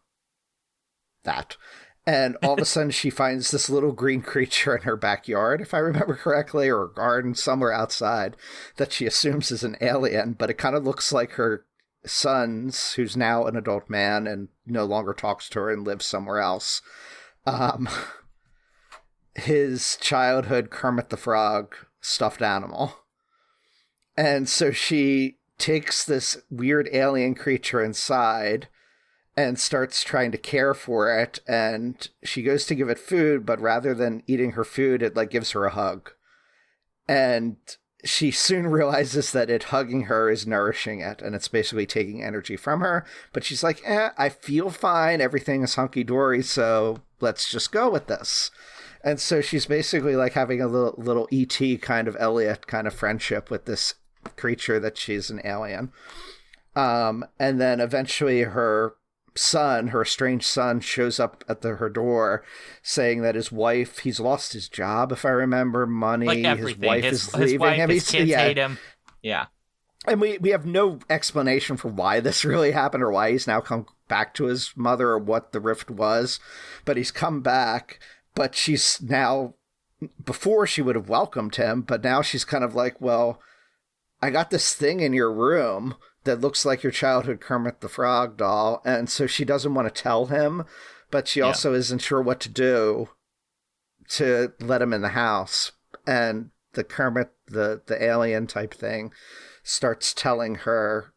that. And all of a sudden she finds this little green creature in her backyard, if I remember correctly, or garden somewhere outside, that she assumes is an alien, but it kind of looks like her son's, who's now an adult man and no longer talks to her and lives somewhere else. His childhood Kermit the Frog stuffed animal. And so she takes this weird alien creature inside and starts trying to care for it, and she goes to give it food, but rather than eating her food, it like gives her a hug. And she soon realizes that it hugging her is nourishing it, and it's basically taking energy from her. But she's like, I feel fine, everything is hunky-dory, so let's just go with this. And so she's basically like having a little E.T. kind of Elliot kind of friendship with this creature that she's an alien. And then eventually her estranged son, shows up at her door saying that his wife, he's lost his job, if I remember, money, like his wife is leaving his wife, him. His kids hate him. Yeah. And we have no explanation for why this really happened or why he's now come back to his mother or what the rift was. But he's come back, but she's now, before she would have welcomed him, but now she's kind of like, well, I got this thing in your room that looks like your childhood Kermit the Frog doll. And so she doesn't want to tell him, but she also isn't sure what to do to let him in the house. And the Kermit, the alien type thing, starts telling her,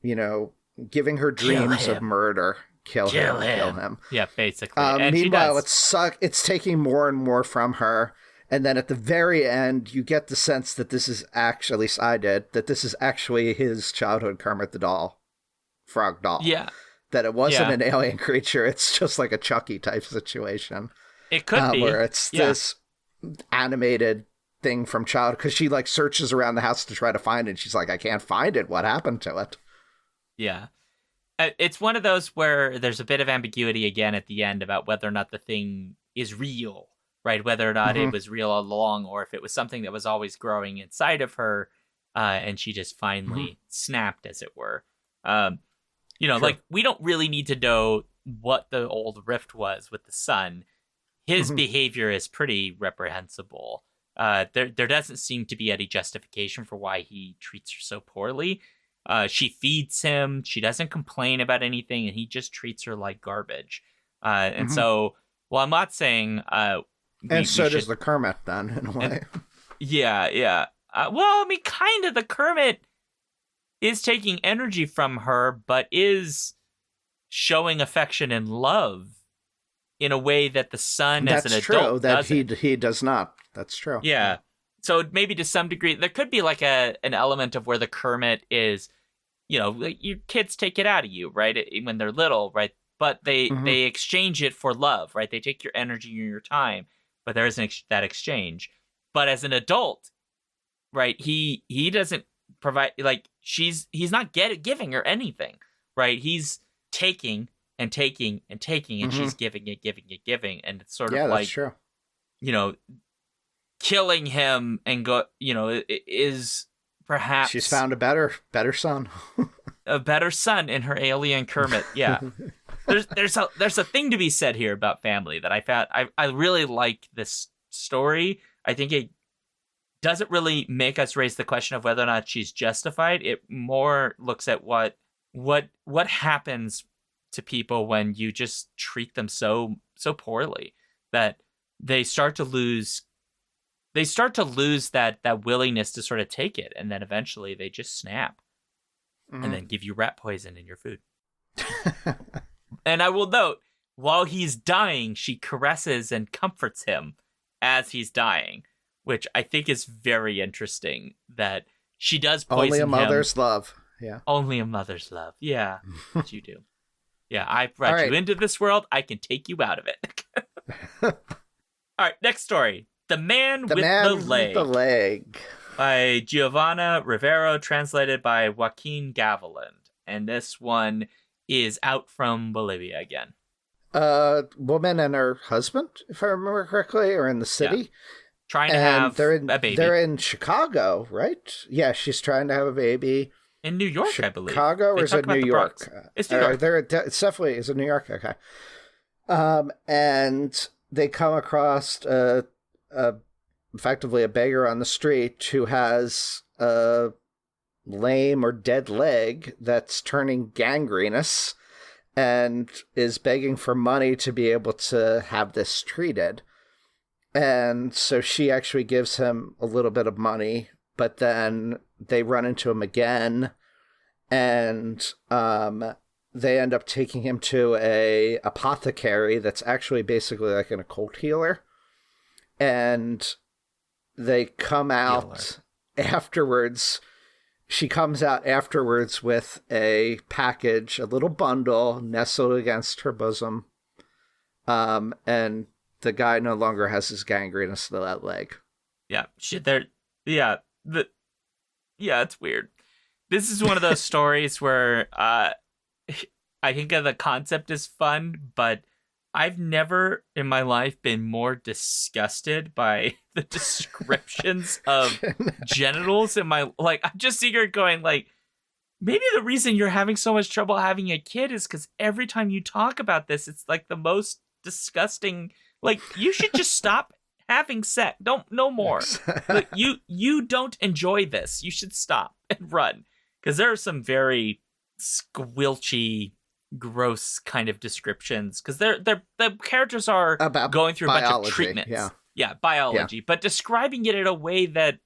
giving her dreams of murder. Kill him. Yeah, basically. And meanwhile, it's taking more and more from her. And then at the very end, you get the sense that this is actually, at least I did, that this is actually his childhood Kermit the Frog doll. Yeah. that it wasn't Yeah. an alien creature. It's just like a Chucky type situation. It could be. Where it's this animated thing from childhood, because she like searches around the house to try to find it. And she's like, I can't find it. What happened to it? Yeah. It's one of those where there's a bit of ambiguity again at the end about whether or not the thing is real, right? Whether or not it was real all along, or if it was something that was always growing inside of her, and she just finally snapped, as it were. Sure. Like, we don't really need to know what the old rift was with the son. His behavior is pretty reprehensible. There doesn't seem to be any justification for why he treats her so poorly. She feeds him. She doesn't complain about anything, and he just treats her like garbage. And so, well, I'm not saying... so does the Kermit, then, in a way. Yeah. Well, I mean, kind of. The Kermit is taking energy from her, but is showing affection and love in a way that the son, as an adult, doesn't. He does not. That's true. Yeah. So maybe to some degree, there could be like an element of where the Kermit is, like your kids take it out of you, right? When they're little, right? But they exchange it for love, right? They take your energy and your time, but there isn't that exchange. But as an adult, right, he doesn't provide, like, he's not giving her anything, right? He's taking and taking and taking, and she's giving, and it's sort of like, that's true. Killing him and is perhaps she's found a better son. A better son in her alien Kermit. Yeah. there's a thing to be said here about family that I found. I really like this story. I think it doesn't really make us raise the question of whether or not she's justified. It more looks at what happens to people when you just treat them so poorly that they start to lose that willingness to sort of take it, and then eventually they just snap and then give you rat poison in your food. And I will note, while he's dying, she caresses and comforts him as he's dying, which I think is very interesting, that she does poison him. Only a mother's love. Yeah. Only a mother's love. Yeah. What you do. Yeah, I brought you into this world. I can take you out of it. All right, next story. The Man with the Leg. By Giovanna Rivero, translated by Joaquin Gaviland. And this one is out from Bolivia again. Woman and her husband, if I remember correctly, are in the city. Yeah. Trying to have a baby. They're in Chicago, right? Yeah, she's trying to have a baby. In New York, I believe. Chicago, or is it New York? It's New York. It's definitely, is it New York? Okay. And they come across effectively a beggar on the street who has a lame or dead leg that's turning gangrenous and is begging for money to be able to have this treated. And so she actually gives him a little bit of money, but then they run into him again, and they end up taking him to a apothecary that's actually basically like an occult healer. And they come out afterwards. She comes out afterwards with a package, a little bundle nestled against her bosom. And the guy no longer has his gangrenous to that leg. Yeah. It's weird. This is one of those stories where I think the concept is fun, but I've never in my life been more disgusted by the descriptions of genitals in my, like, I'm just sitting here going, like, maybe the reason you're having so much trouble having a kid is because every time you talk about this, it's like the most disgusting. Like, you should just stop having sex. No more. Like, you don't enjoy this. You should stop and run, because there are some very squelchy, gross kind of descriptions, because the characters are about going through a biology, bunch of treatments. Biology, but describing it in a way that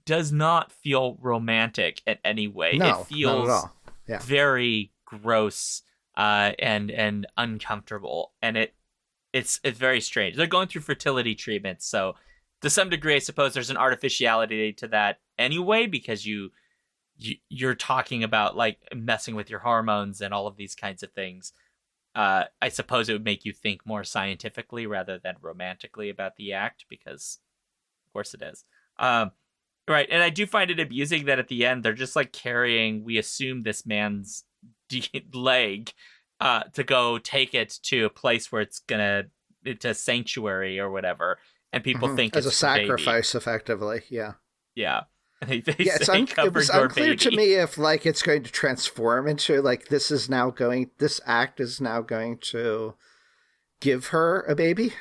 does not feel romantic in any way. No, it feels not at all. Yeah. very gross and uncomfortable, and it's very strange. They're going through fertility treatments, so to some degree, I suppose there's an artificiality to that anyway, because you you're talking about like messing with your hormones and all of these kinds of things. I suppose it would make you think more scientifically rather than romantically about the act, because of course it is. Right, and I do find it amusing that at the end they're just like carrying, we assume, this man's leg to go take it to a place where it's gonna, to sanctuary or whatever, and people think as it's a sacrifice, effectively. Yeah. They Yeah, it was unclear to me if like it's going to transform into like this act is now going to give her a baby.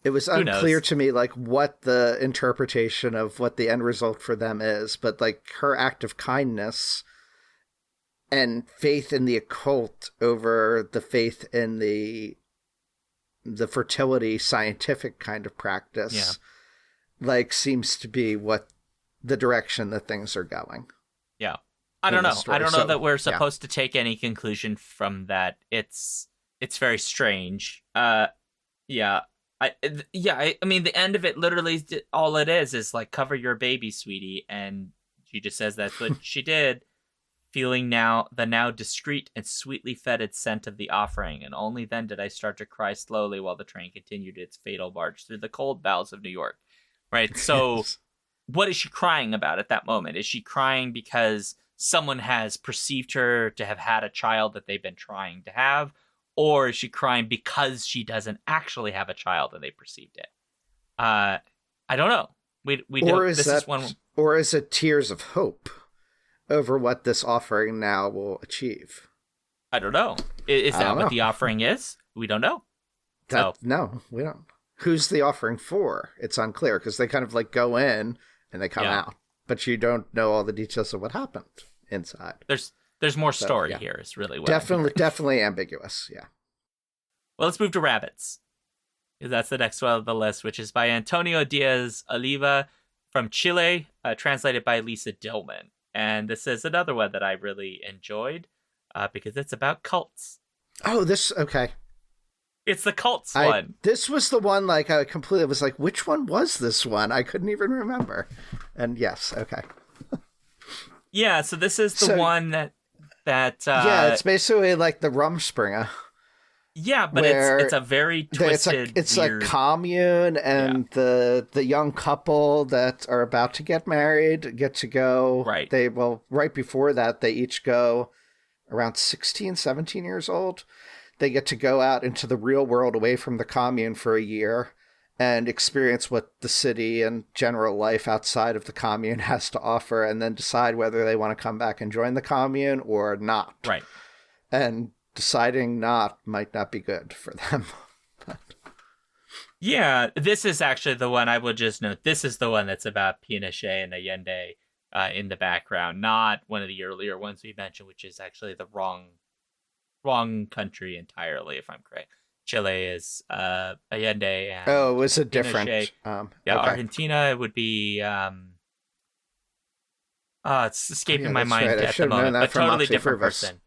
It was unclear to me like what the interpretation of what the end result for them is, but like her act of kindness and faith in the occult over the faith in the fertility scientific kind of practice, like seems to be what the direction that things are going. Yeah. I don't know. I don't know that we're supposed to take any conclusion from that. It's very strange. I mean, the end of it literally, all it is like, cover your baby, sweetie. And she just says that's what she did, feeling the now discreet and sweetly fetid scent of the offering. And only then did I start to cry slowly while the train continued its fatal march through the cold bowels of New York. Right. So yes. What is she crying about at that moment? Is she crying because someone has perceived her to have had a child that they've been trying to have? Or is she crying because she doesn't actually have a child and they perceived it? I don't know. Or is it tears of hope over what this offering now will achieve? I don't know. Is that what the offering is? We don't know. No, we don't. Who's the offering for? It's unclear because they kind of like go in and they come out, but you don't know all the details of what happened inside. There's more story here. Is really what definitely ambiguous. Yeah. Well, let's move to Rabbits. That's the next one on the list, which is by Antonio Diaz Oliva from Chile, translated by Lisa Dillman. And this is another one that I really enjoyed because it's about cults. Oh, okay. It's the cults one. This was the one, like, I completely was like, which one was this one? I couldn't even remember. And yes, okay. Yeah, so this is the one that it's basically like the Rumspringa. Yeah, but it's a very twisted, it's weird... a commune, and the young couple that are about to get married get to go. Right. Right before that, they each go around 16, 17 years old. They get to go out into the real world away from the commune for a year and experience what the city and general life outside of the commune has to offer, and then decide whether they want to come back and join the commune or not. Right. And deciding not might not be good for them. Yeah, this is actually the one I will just note. This is the one that's about Pinochet and Allende in the background, not one of the earlier ones we mentioned, which is actually the wrong country entirely, if I'm correct. Chile is Allende. And it was a different. Okay. Argentina would be. It's escaping my mind at the moment, but totally different person.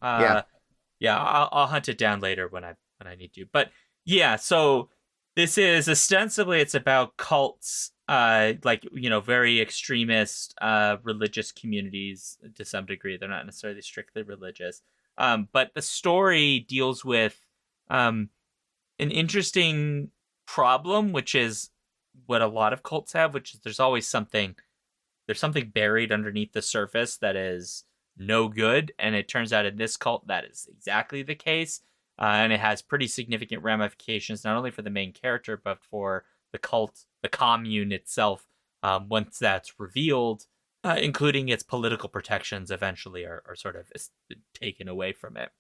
I'll hunt it down later when I need to. But yeah, so this is ostensibly it's about cults, very extremist religious communities to some degree. They're not necessarily strictly religious. But the story deals with an interesting problem, which is what a lot of cults have, which is there's something buried underneath the surface that is no good. And it turns out in this cult, that is exactly the case. And it has pretty significant ramifications, not only for the main character, but for the cult, the commune itself, once that's revealed. Including its political protections eventually are sort of taken away from it.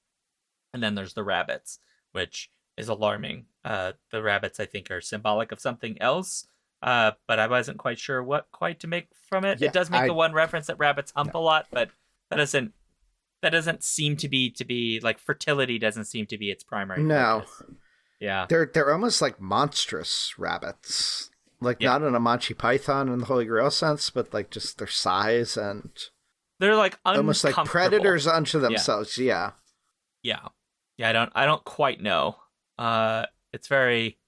And then there's the rabbits, which is alarming. The rabbits, I think, are symbolic of something else, but I wasn't quite sure what quite to make from it. Yeah, it does make the one reference that rabbits hump a lot, but that doesn't seem to be like fertility doesn't seem to be its primary focus. Yeah. They're almost like monstrous rabbits. Like, not in a Monty Python and the Holy Grail sense, but like just their size, and they're like almost like predators unto themselves. Yeah. I don't quite know. It's very,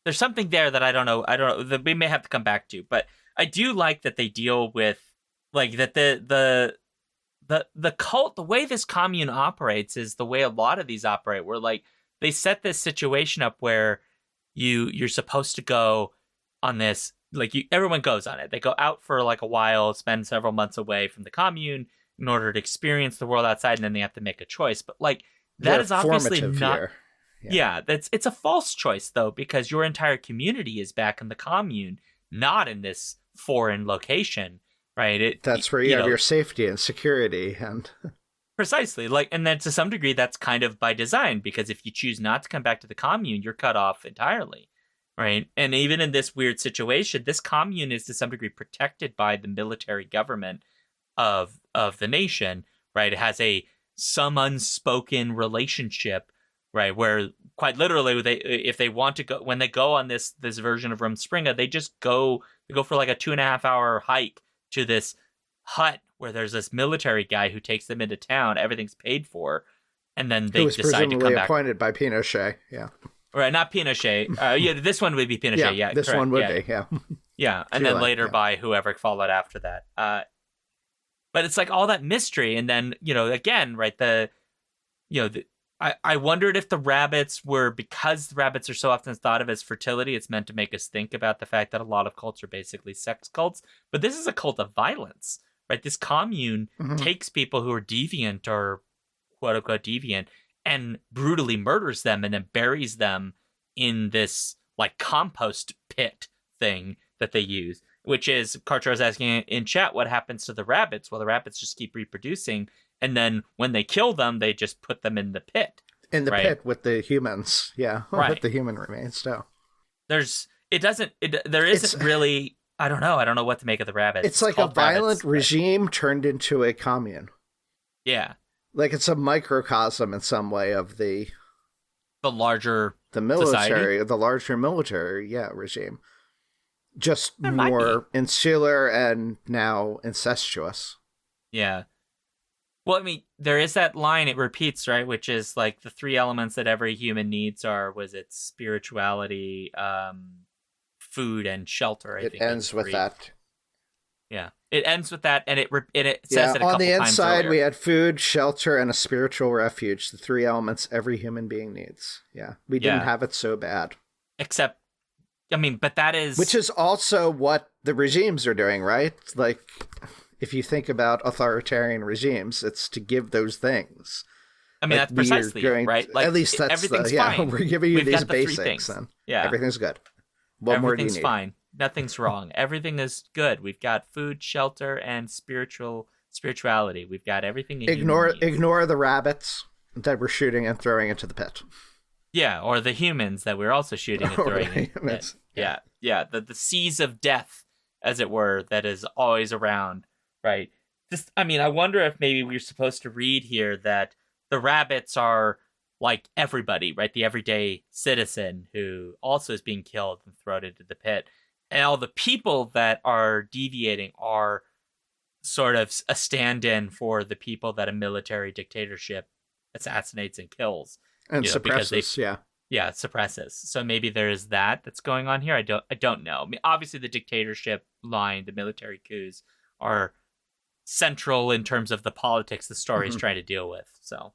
there's something there that I don't know that we may have to come back to, but I do like that they deal with Like that the cult, the way this commune operates is the way a lot of these operate, where like they set this situation up where you're supposed to go on this, like everyone goes on it. They go out for like a while, spend several months away from the commune in order to experience the world outside, and then they have to make a choice. But like that is obviously not year. Yeah, it's a false choice though, because your entire community is back in the commune, not in this foreign location, right? That's where you have your safety and security and precisely, like, and then to some degree that's kind of by design, because if you choose not to come back to the commune, you're cut off entirely, right? And even in this weird situation, this commune is to some degree protected by the military government of the nation, right? It has some unspoken relationship, right, where quite literally if they want to go, when they go on this version of Rumspringa, they go for like a 2.5 hour hike to this hut where there's this military guy who takes them into town. Everything's paid for, and then they decide to come back. Appointed by Pinochet, yeah. Right, not Pinochet. Yeah, this one would be Pinochet. Yeah, this correct. one would be. Yeah, yeah, and then later by whoever followed after that. But it's like all that mystery, and then again, right? I wondered if the rabbits were, because the rabbits are so often thought of as fertility, it's meant to make us think about the fact that a lot of cults are basically sex cults. But this is a cult of violence, right? This commune takes people who are deviant or quote unquote deviant and brutally murders them and then buries them in this like compost pit thing that they use, which is, Carter's asking in chat, what happens to the rabbits? Well, the rabbits just keep reproducing. And then when they kill them, they just put them in the pit. In the pit with the humans, yeah. Right. With the human remains, too. There isn't really, I don't know what to make of the rabbits. It's like a violent regime turned into a commune. Yeah. Like it's a microcosm in some way of the larger military, society? the larger military, regime. Just more insular and now incestuous. Yeah. Well, I mean, there is that line it repeats, right? Which is like the 3 elements that every human needs are, was it spirituality, food, and shelter? I think it ends with that. Yeah, it ends with that, and it says it a couple times. On the inside, earlier. we had food, shelter, and a spiritual refuge. The 3 elements every human being needs. Yeah, we didn't have it so bad. Except, I mean, but that is... Which is also what the regimes are doing, right? Like... If you think about authoritarian regimes, it's to give those things. I mean, that's precisely right. Like, at least that's everything's fine. We're giving you these basics, and everything's good. What more do you need? Everything's fine. Nothing's wrong. Everything is good. We've got food, shelter, and spirituality. We've got everything. Ignore the rabbits that we're shooting and throwing into the pit. Yeah, or the humans that we're also shooting and throwing into the pit. Yeah. The seas of death, as it were, that is always around. Right. I wonder if maybe we're supposed to read here that the rabbits are like everybody, right? The everyday citizen who also is being killed and thrown into the pit. And all the people that are deviating are sort of a stand-in for the people that a military dictatorship assassinates and kills. And suppresses, Yeah, it suppresses. So maybe there's that's going on here. I don't know. I mean, obviously the dictatorship line, the military coups are central in terms of the politics the story is trying to deal with. So,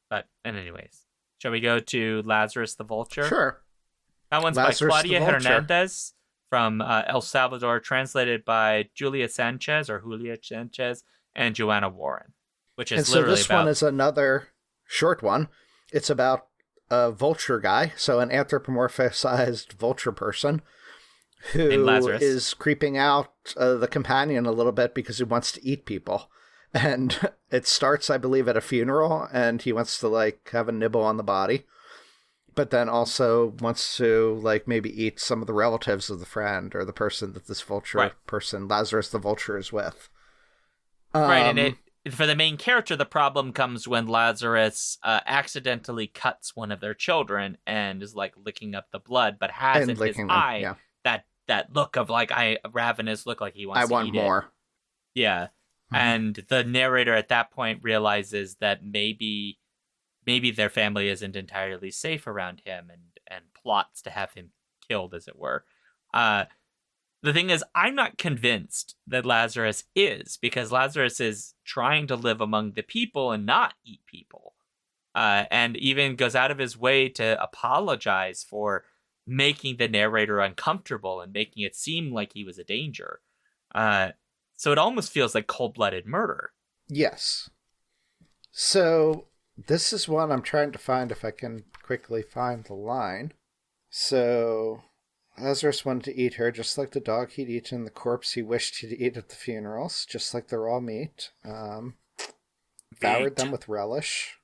and anyways, shall we go to Lazarus the Vulture? Sure. That one's by Claudia Hernandez from El Salvador, translated by Julia Sanchez and Joanna Warren, which is literally this one is another short one. It's about a vulture guy, so an anthropomorphized vulture person who is creeping out the companion a little bit because he wants to eat people. And it starts, I believe, at a funeral, and he wants to, like, have a nibble on the body. But then also wants to, like, maybe eat some of the relatives of the friend or the person that this vulture person, Lazarus the Vulture, is with. Right, and for the main character, the problem comes when Lazarus accidentally cuts one of their children and is, like, licking up the blood, but has in his eye that look of, like, ravenous look, like he wants to eat it. I want more. Yeah. Mm-hmm. And the narrator at that point realizes that maybe their family isn't entirely safe around him and plots to have him killed, as it were. the thing is, I'm not convinced that Lazarus is, because Lazarus is trying to live among the people and not eat people. And even goes out of his way to apologize for making the narrator uncomfortable and making it seem like he was a danger. So it almost feels like cold-blooded murder. Yes. So this is one I'm trying to find if I can quickly find the line. So Lazarus wanted to eat her just like the dog he'd eaten the corpse he wished he'd eat at the funerals, just like the raw meat. Devoured them with relish.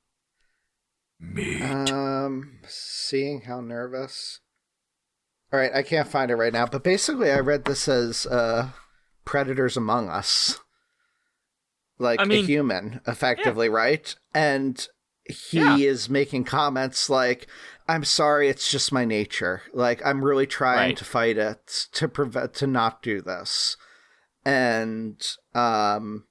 Meat. Seeing how nervous. All right, I can't find it right now, but basically I read this as Predators Among Us. Like a human, effectively, right? And he is making comments like, I'm sorry, it's just my nature. Like, I'm really trying to fight it, to not do this. And the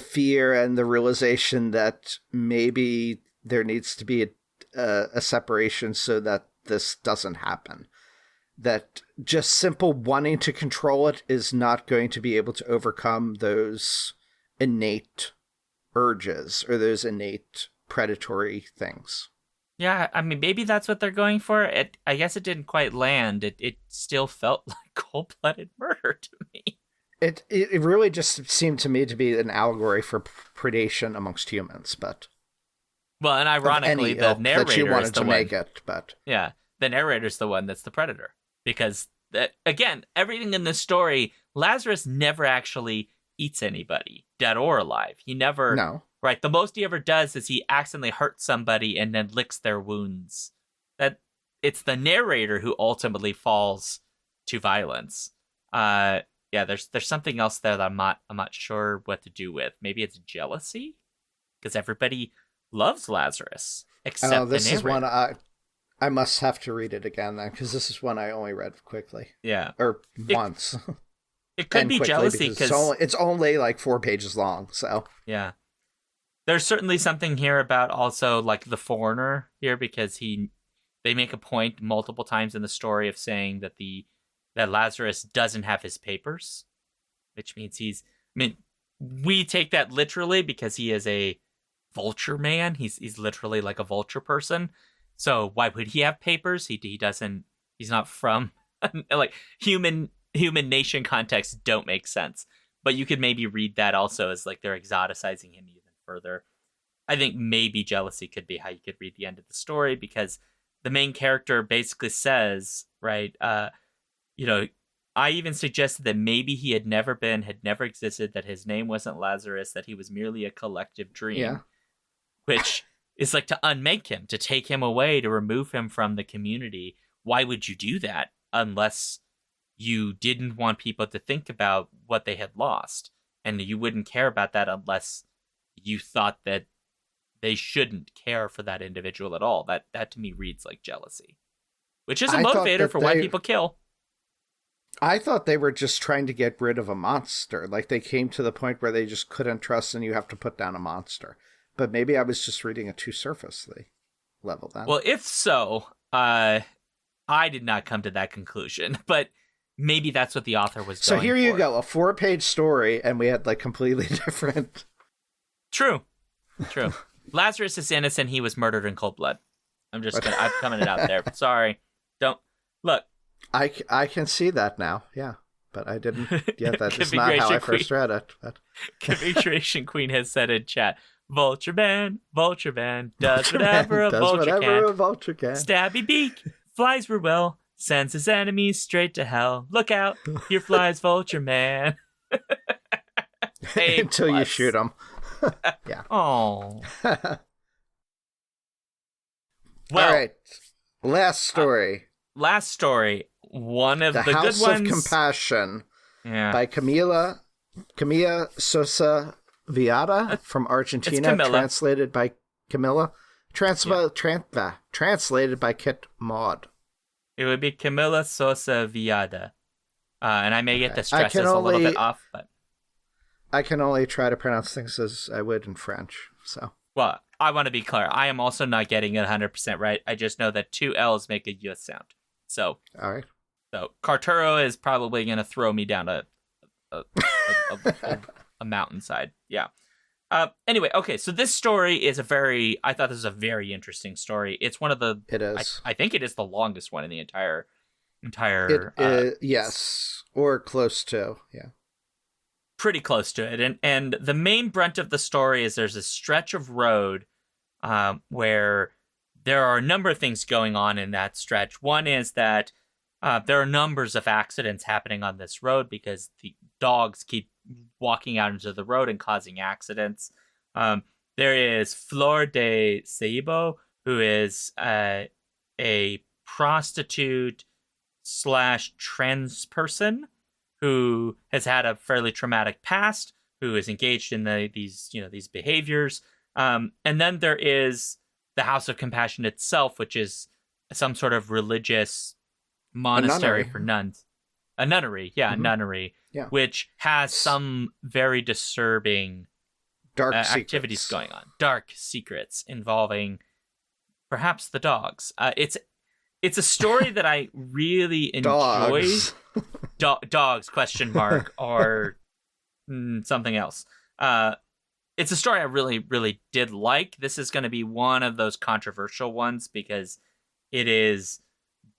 fear and the realization that maybe there needs to be a separation so that this doesn't happen. That just simple wanting to control it is not going to be able to overcome those innate urges or those innate predatory things. Yeah, I mean, maybe that's what they're going for. I guess it didn't quite land. It still felt like cold-blooded murder to me. It really just seemed to me to be an allegory for predation amongst humans, but... Well, and ironically, the narrator that you wanted is the to one. make it, but... Yeah, the narrator's the one that's the predator. Because, again, everything in this story, Lazarus never actually eats anybody, dead or alive. He never... No. Right, the most he ever does is he accidentally hurts somebody and then licks their wounds. That it's the narrator who ultimately falls to violence. Yeah, there's something else there that I'm not sure what to do with. Maybe it's jealousy, because everybody loves Lazarus except the narrator. This is one I must have to read it again then, because this is one I only read quickly. Yeah, or once. It could be jealousy because it's only like 4 pages long. So yeah, there's certainly something here about also like the foreigner here, because they make a point multiple times in the story of saying that that Lazarus doesn't have his papers, which means we take that literally because he is a vulture man. He's literally like a vulture person. So why would he have papers? He doesn't. He's not from like human nation contexts don't make sense. But you could maybe read that also as like they're exoticizing him even further. I think maybe jealousy could be how you could read the end of the story, because the main character basically says, right, I even suggested that maybe he had never existed, that his name wasn't Lazarus, that he was merely a collective dream. Yeah. Which is like to unmake him, to take him away, to remove him from the community. Why would you do that unless you didn't want people to think about what they had lost? And you wouldn't care about that unless you thought that they shouldn't care for that individual at all. That to me reads like jealousy, which is a motivator for why people kill. I thought they were just trying to get rid of a monster. Like they came to the point where they just couldn't trust and you have to put down a monster. But maybe I was just reading it too surfacely level then. Well, if so, I did not come to that conclusion, but maybe that's what the author was going for. So here you go, a 4-page story, and we had like completely different... True. Lazarus is innocent. He was murdered in cold blood. I'm coming it out there. Sorry. Don't... Look. I can see that now, yeah. But I didn't... Yeah, that is not how I first read it. But... Configuration Queen has said in chat, Vulture Man does whatever a vulture can. Stabby beak, flies were well, sends his enemies straight to hell. Look out, here flies Vulture Man. Until you shoot him. Yeah. Oh. Well, all right. Last story. One of the House good ones. of Compassion. Yeah. By Camilla Sosa Viada from Argentina, translated by Camilla. Translated by Kit Maud. It would be Camilla Sosa Viada. And I may get the stresses a little bit off, but I can only try to pronounce things as I would in French. So, well, I want to be clear. I am also not getting it 100% right. I just know that 2 L's make a U sound. So, all right. So Karturo is probably going to throw me down a, a mountainside. Yeah. Anyway, okay, so this story is I thought this was a very interesting story. It's one of the, It is. I think it is the longest one in the entire, yes, or close to, yeah. pretty close to it. And the main brunt of the story is there's a stretch of road where there are a number of things going on in that stretch. One is that there are numbers of accidents happening on this road because the dogs keep walking out into the road and causing accidents. There is Flor de Ceibo, who is a prostitute / trans person who has had a fairly traumatic past, who is engaged in these behaviors. And then there is the House of Compassion itself, which is some sort of religious monastery for nuns. A nunnery, a nunnery, which has some very disturbing dark activities going on. Dark secrets involving perhaps the dogs. It's a story that I really enjoy. Dogs, question mark, or something else. It's a story I really, really did like. This is going to be one of those controversial ones because it is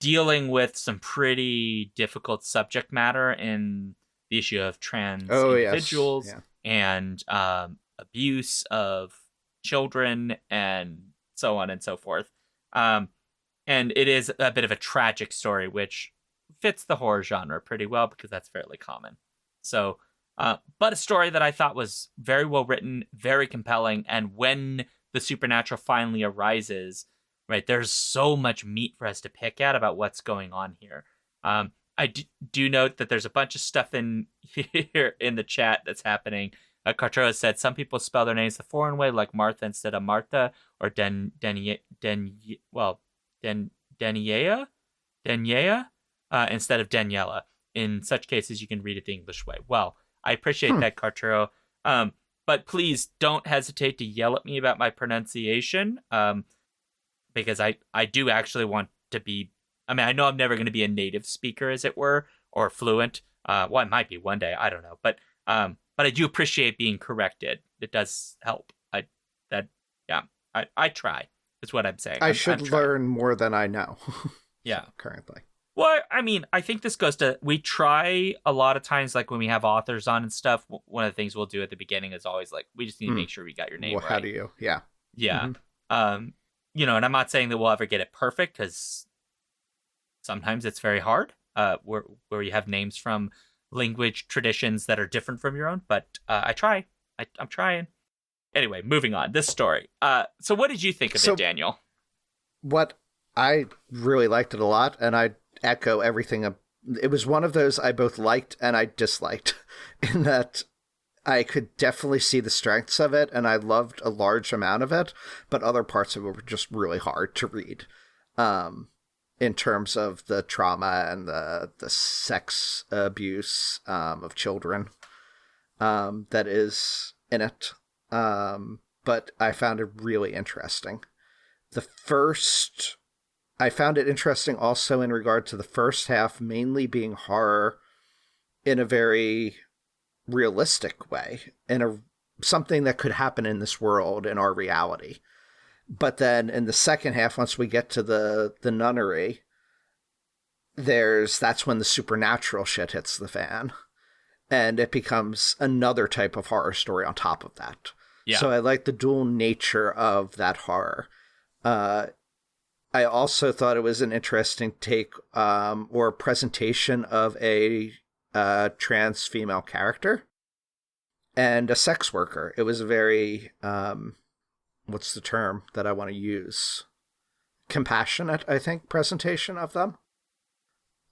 dealing with some pretty difficult subject matter in the issue of trans individuals and abuse of children and so on and so forth. And it is a bit of a tragic story, which fits the horror genre pretty well because that's fairly common. So, but a story that I thought was very well written, very compelling, and when the supernatural finally arises, right, there's so much meat for us to pick at about what's going on here. I do note that there's a bunch of stuff in here in the chat that's happening. Karturo said some people spell their names the foreign way, like Martha instead of Martha, or Deniea instead of Daniela. In such cases, you can read it the English way. Well, I appreciate that, Karturo. But please don't hesitate to yell at me about my pronunciation, because I do actually want to be. I mean, I know I'm never going to be a native speaker, as it were, or fluent. Well, I might be one day. I don't know, but I do appreciate being corrected. It does help. I try. Is what I'm saying. I should learn more than I know. Yeah, currently. Well, I mean, I think this goes to, we try a lot of times, like when we have authors on and stuff, one of the things we'll do at the beginning is always like, we just need to make sure we got your name right. How do you? Yeah. Yeah. Mm-hmm. And I'm not saying that we'll ever get it perfect because sometimes it's very hard where you have names from language traditions that are different from your own, but I try. I'm trying. Anyway, moving on. This story. So what did you think of it, Daniel? What I really liked it a lot, and I echo everything. It was one of those I both liked and I disliked, in that I could definitely see the strengths of it, and I loved a large amount of it, but other parts of it were just really hard to read, in terms of the trauma and the sex abuse of children that is in it. But I found it really interesting. I found it interesting also in regard to the first half mainly being horror in a very realistic way, in something that could happen in this world, in our reality. But then in the second half, once we get to the nunnery, that's when the supernatural shit hits the fan, and it becomes another type of horror story on top of that. Yeah. So I like the dual nature of that horror. I also thought it was an interesting take or presentation of a trans female character and a sex worker. It was a very, what's the term that I want to use? Compassionate, I think, presentation of them.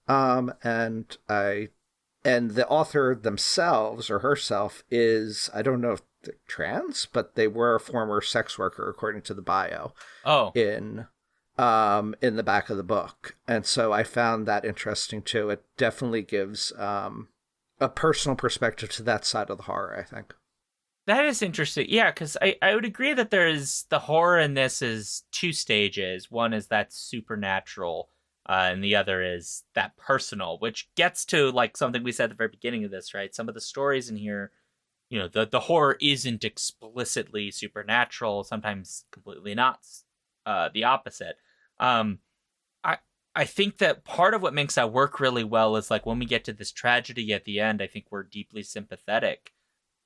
And the author themselves or herself is, I don't know if they're trans, but they were a former sex worker according to the bio. In the back of the book. And so I found that interesting too. It definitely gives a personal perspective to that side of the horror, I think. That is interesting. Yeah, because I would agree that the horror in this is two stages. One is that supernatural and the other is that personal, which gets to like something we said at the very beginning of this, right? Some of the stories in here, the horror isn't explicitly supernatural, sometimes completely not, the opposite. um i I think that part of what makes that work really well is like when we get to this tragedy at the end, I think we're deeply sympathetic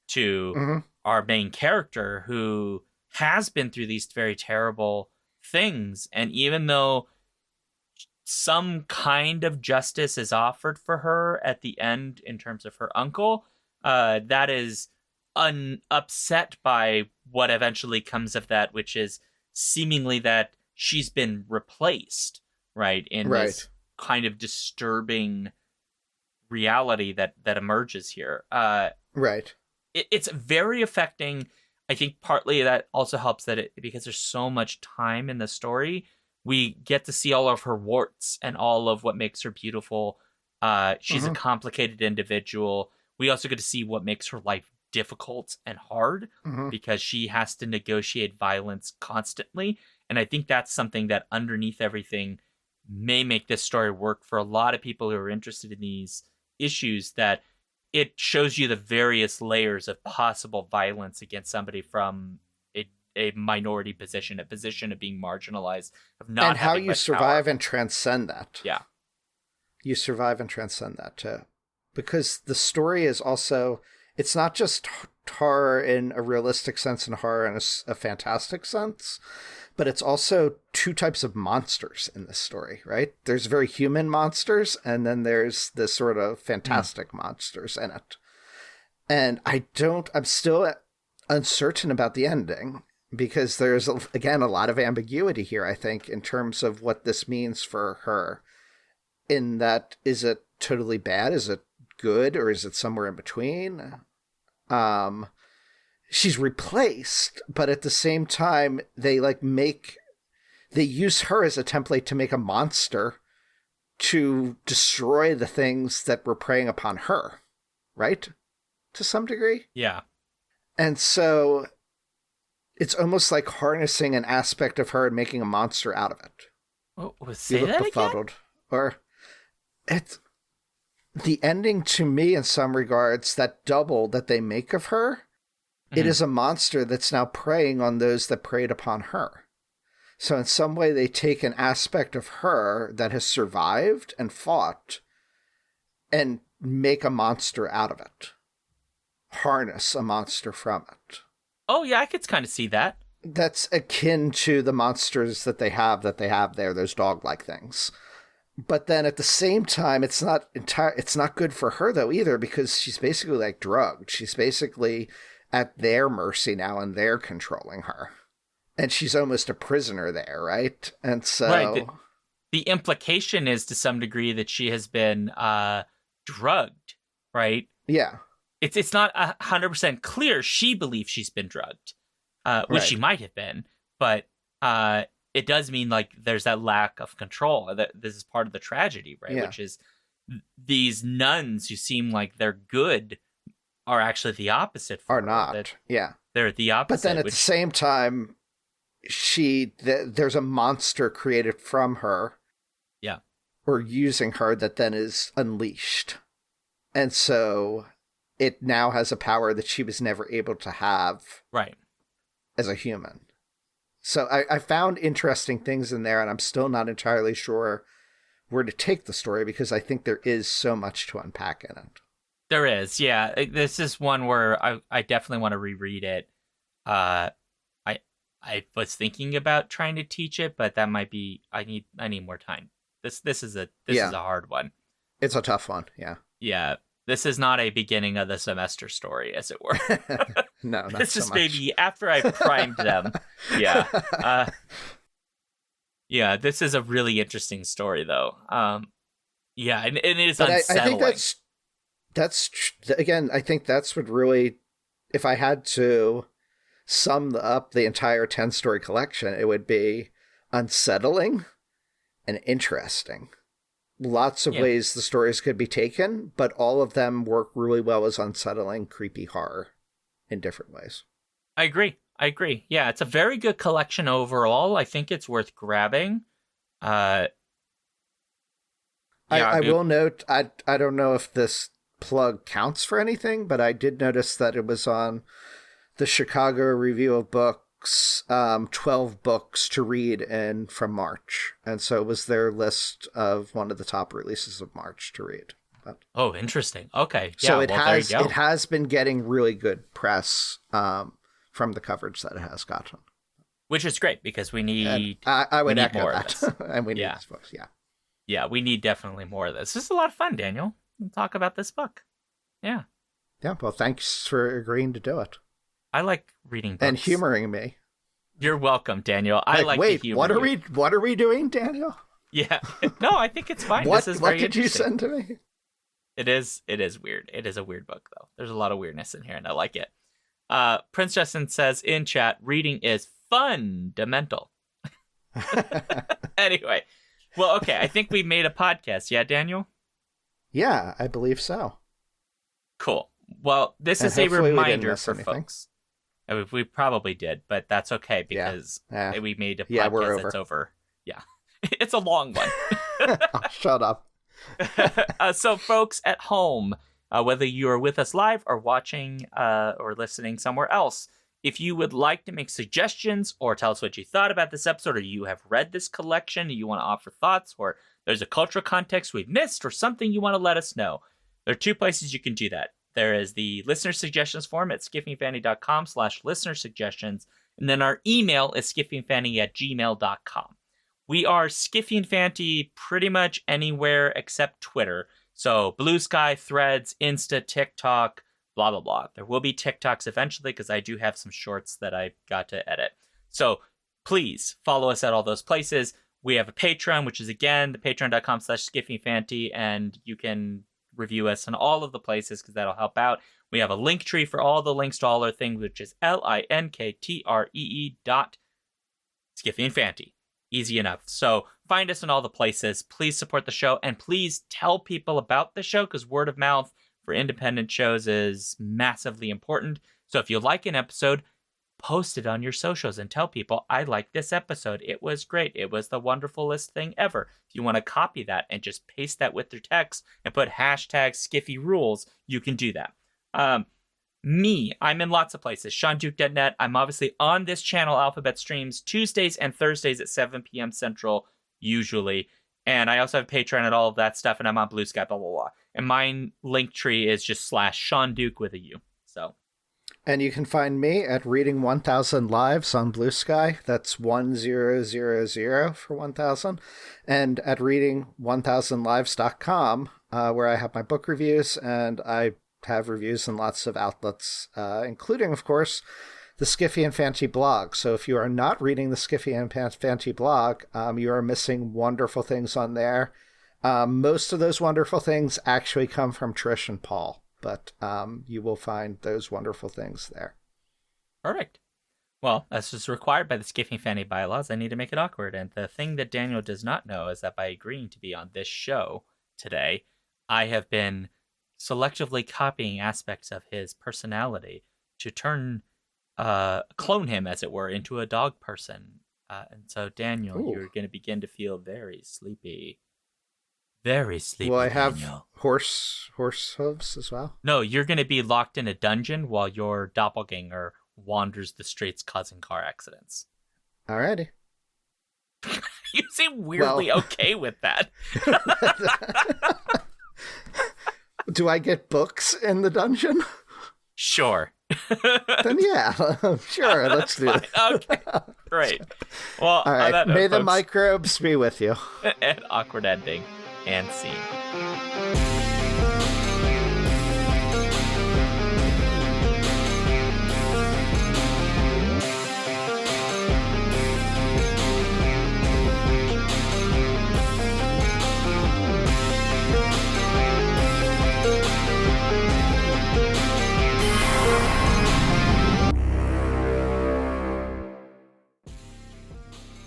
to Mm-hmm. our main character who has been through these very terrible things, and even though some kind of justice is offered for her at the end in terms of her uncle, that is upset by what eventually comes of that, which is seemingly that she's been replaced, right, in this Right. kind of disturbing reality that emerges here. Right. It's very affecting. I think partly that also helps that because there's so much time in the story, we get to see all of her warts and all of what makes her beautiful. She's a Mm-hmm. complicated individual. We also get to see what makes her life difficult and hard Mm-hmm. because she has to negotiate violence constantly. And I think that's something that underneath everything may make this story work for a lot of people who are interested in these issues, that it shows you the various layers of possible violence against somebody from a minority position, a position of being marginalized, of not And how having you much survive power. and transcend that. Yeah. You survive and transcend that too. Because the story is also, it's not just horror in a realistic sense and horror in a fantastic sense, but it's also two types of monsters in this story, right? There's very human monsters, and then there's this sort of fantastic monsters in it. And I'm still uncertain about the ending because there's, again, a lot of ambiguity here, I think, in terms of what this means for her. In that, is it totally bad? Is it good? Or is it somewhere in between? She's replaced, but at the same time, they use her as a template to make a monster to destroy the things that were preying upon her, right? To some degree. Yeah. And so it's almost like harnessing an aspect of her and making a monster out of it. Say You look that again? befuddled. Or it's the ending to me in some regards, that double that they make of her, it is a monster that's now preying on those that preyed upon her. So in some way they take an aspect of her that has survived and fought and make a monster out of it. Harness a monster from it. Oh yeah, I could kind of see that. That's akin to the monsters that they have there, those dog-like things. But then at the same time, it's not good for her though either, because she's basically like drugged. She's basically at their mercy now, and they're controlling her. And she's almost a prisoner there, right? And so Right. The implication is to some degree that she has been drugged, right? yeah. It's not 100% clear she believes she's been drugged, which she might have been, but it does mean like there's that lack of control. That this is part of the tragedy, right? Yeah. Which is these nuns who seem like they're good are actually the opposite. Are not. Yeah. They're the opposite. But then at the same time, there's a monster created from her. Yeah. Or using her that then is unleashed. And so it now has a power that she was never able to have. Right. As a human. So I found interesting things in there, and I'm still not entirely sure where to take the story because I think there is so much to unpack in it. There is, yeah. This is one where I definitely want to reread it. I was thinking about trying to teach it, but that might be I need more time. This is a hard one. It's a tough one, yeah. Yeah. This is not a beginning of the semester story, as it were. No, not this so is much. maybe after I primed them. Yeah. Yeah, this is a really interesting story, though. Yeah, and it is unsettling. I think that's again, I think that's what really, if I had to sum up the entire 10-story collection, it would be unsettling and interesting. Lots of ways the stories could be taken, but all of them work really well as unsettling, creepy horror in different ways. I agree. Yeah, it's a very good collection overall. I think it's worth grabbing. I will note, I don't know if this plug counts for anything, but I did notice that it was on the Chicago Review of Books, 12 books to read from March. And so it was their list of one of the top releases of March to read. But, oh, interesting. Okay. So it has been getting really good press from the coverage that it has gotten. Which is great because we need I would echo more that. of this. And we need these books, Yeah, we need definitely more of this. This is a lot of fun, Daniel. We'll talk about this book. Yeah. Yeah, well, thanks for agreeing to do it. I like reading books. And humoring me. You're welcome, Daniel. I like wait, to humor what are we doing, Daniel? Yeah. No, I think it's fine. What this is very did you send to me? It is weird. It is a weird book, though. There's a lot of weirdness in here, and I like it. Prince Justin says in chat, reading is fundamental. Anyway. Well, okay. I think we made a podcast. Yeah, Daniel? Yeah, I believe so. Cool. Well, this is a reminder for folks. We probably did, but that's okay because we made a podcast that's over. Yeah. It's a long one. Oh, shut up. So, folks at home, whether you are with us live or watching or listening somewhere else, if you would like to make suggestions or tell us what you thought about this episode, or you have read this collection and you want to offer thoughts, or there's a cultural context we've missed or something you want to let us know, there are two places you can do that. There is the listener suggestions form at skiffyandfanty.com/listener suggestions, and then our email is skiffyandfanty@gmail.com. We are Skiffy and Fanty pretty much anywhere except Twitter. So Blue Sky, Threads, Insta, TikTok, blah, blah, blah. There will be TikToks eventually because I do have some shorts that I got to edit. So please follow us at all those places. We have a Patreon, which is, again, the patreon.com/skiffyfanty, and you can review us in all of the places because that'll help out. We have a link tree for all the links to all our things, which is linktr.ee.skiffyandfanty. Easy enough. So find us in all the places. Please support the show, and please tell people about the show because word of mouth for independent shows is massively important. So if you like an episode, post it on your socials and tell people, I like this episode. It was great. It was the wonderfulest thing ever. If you want to copy that and just paste that with your text and put hashtag Skiffy Rules, you can do that. I'm in lots of places. SeanDuke.net. I'm obviously on this channel, Alphabet Streams, Tuesdays and Thursdays at 7 p.m. Central, usually. And I also have Patreon and all of that stuff, and I'm on Blue Sky, blah, blah, blah. And my link tree is just /SeanDuke with a U. So. And you can find me at Reading 1000 Lives on Blue Sky. That's 1000 for 1000. And at reading1000lives.com, where I have my book reviews, and I have reviews in lots of outlets, including, of course, the Skiffy and Fanty blog. So if you are not reading the Skiffy and Fanty blog, you are missing wonderful things on there. Most of those wonderful things actually come from Trish and Paul, but you will find those wonderful things there. Perfect. Well, as is required by the Skiffy and Fanty bylaws, I need to make it awkward. And the thing that Daniel does not know is that by agreeing to be on this show today, I have been selectively copying aspects of his personality to clone him, as it were, into a dog person. And so, Daniel, you're going to begin to feel very sleepy. Very sleepy. Will I have Daniel. horse hooves as well? No, you're going to be locked in a dungeon while your doppelganger wanders the streets causing car accidents. Alrighty. You seem weirdly okay with that. Do I get books in the dungeon? Sure. Then yeah, sure, let's do it. Okay, great. Well, all right. Note, May the folks, microbes be with you. an awkward ending and scene.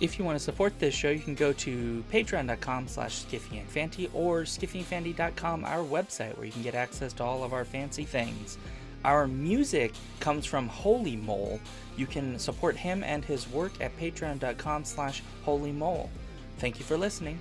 If you want to support this show, you can go to patreon.com/skiffyandfanty or skiffyandfanty.com, our website, where you can get access to all of our fancy things. Our music comes from Holy Mole. You can support him and his work at patreon.com/holymole. Thank you for listening.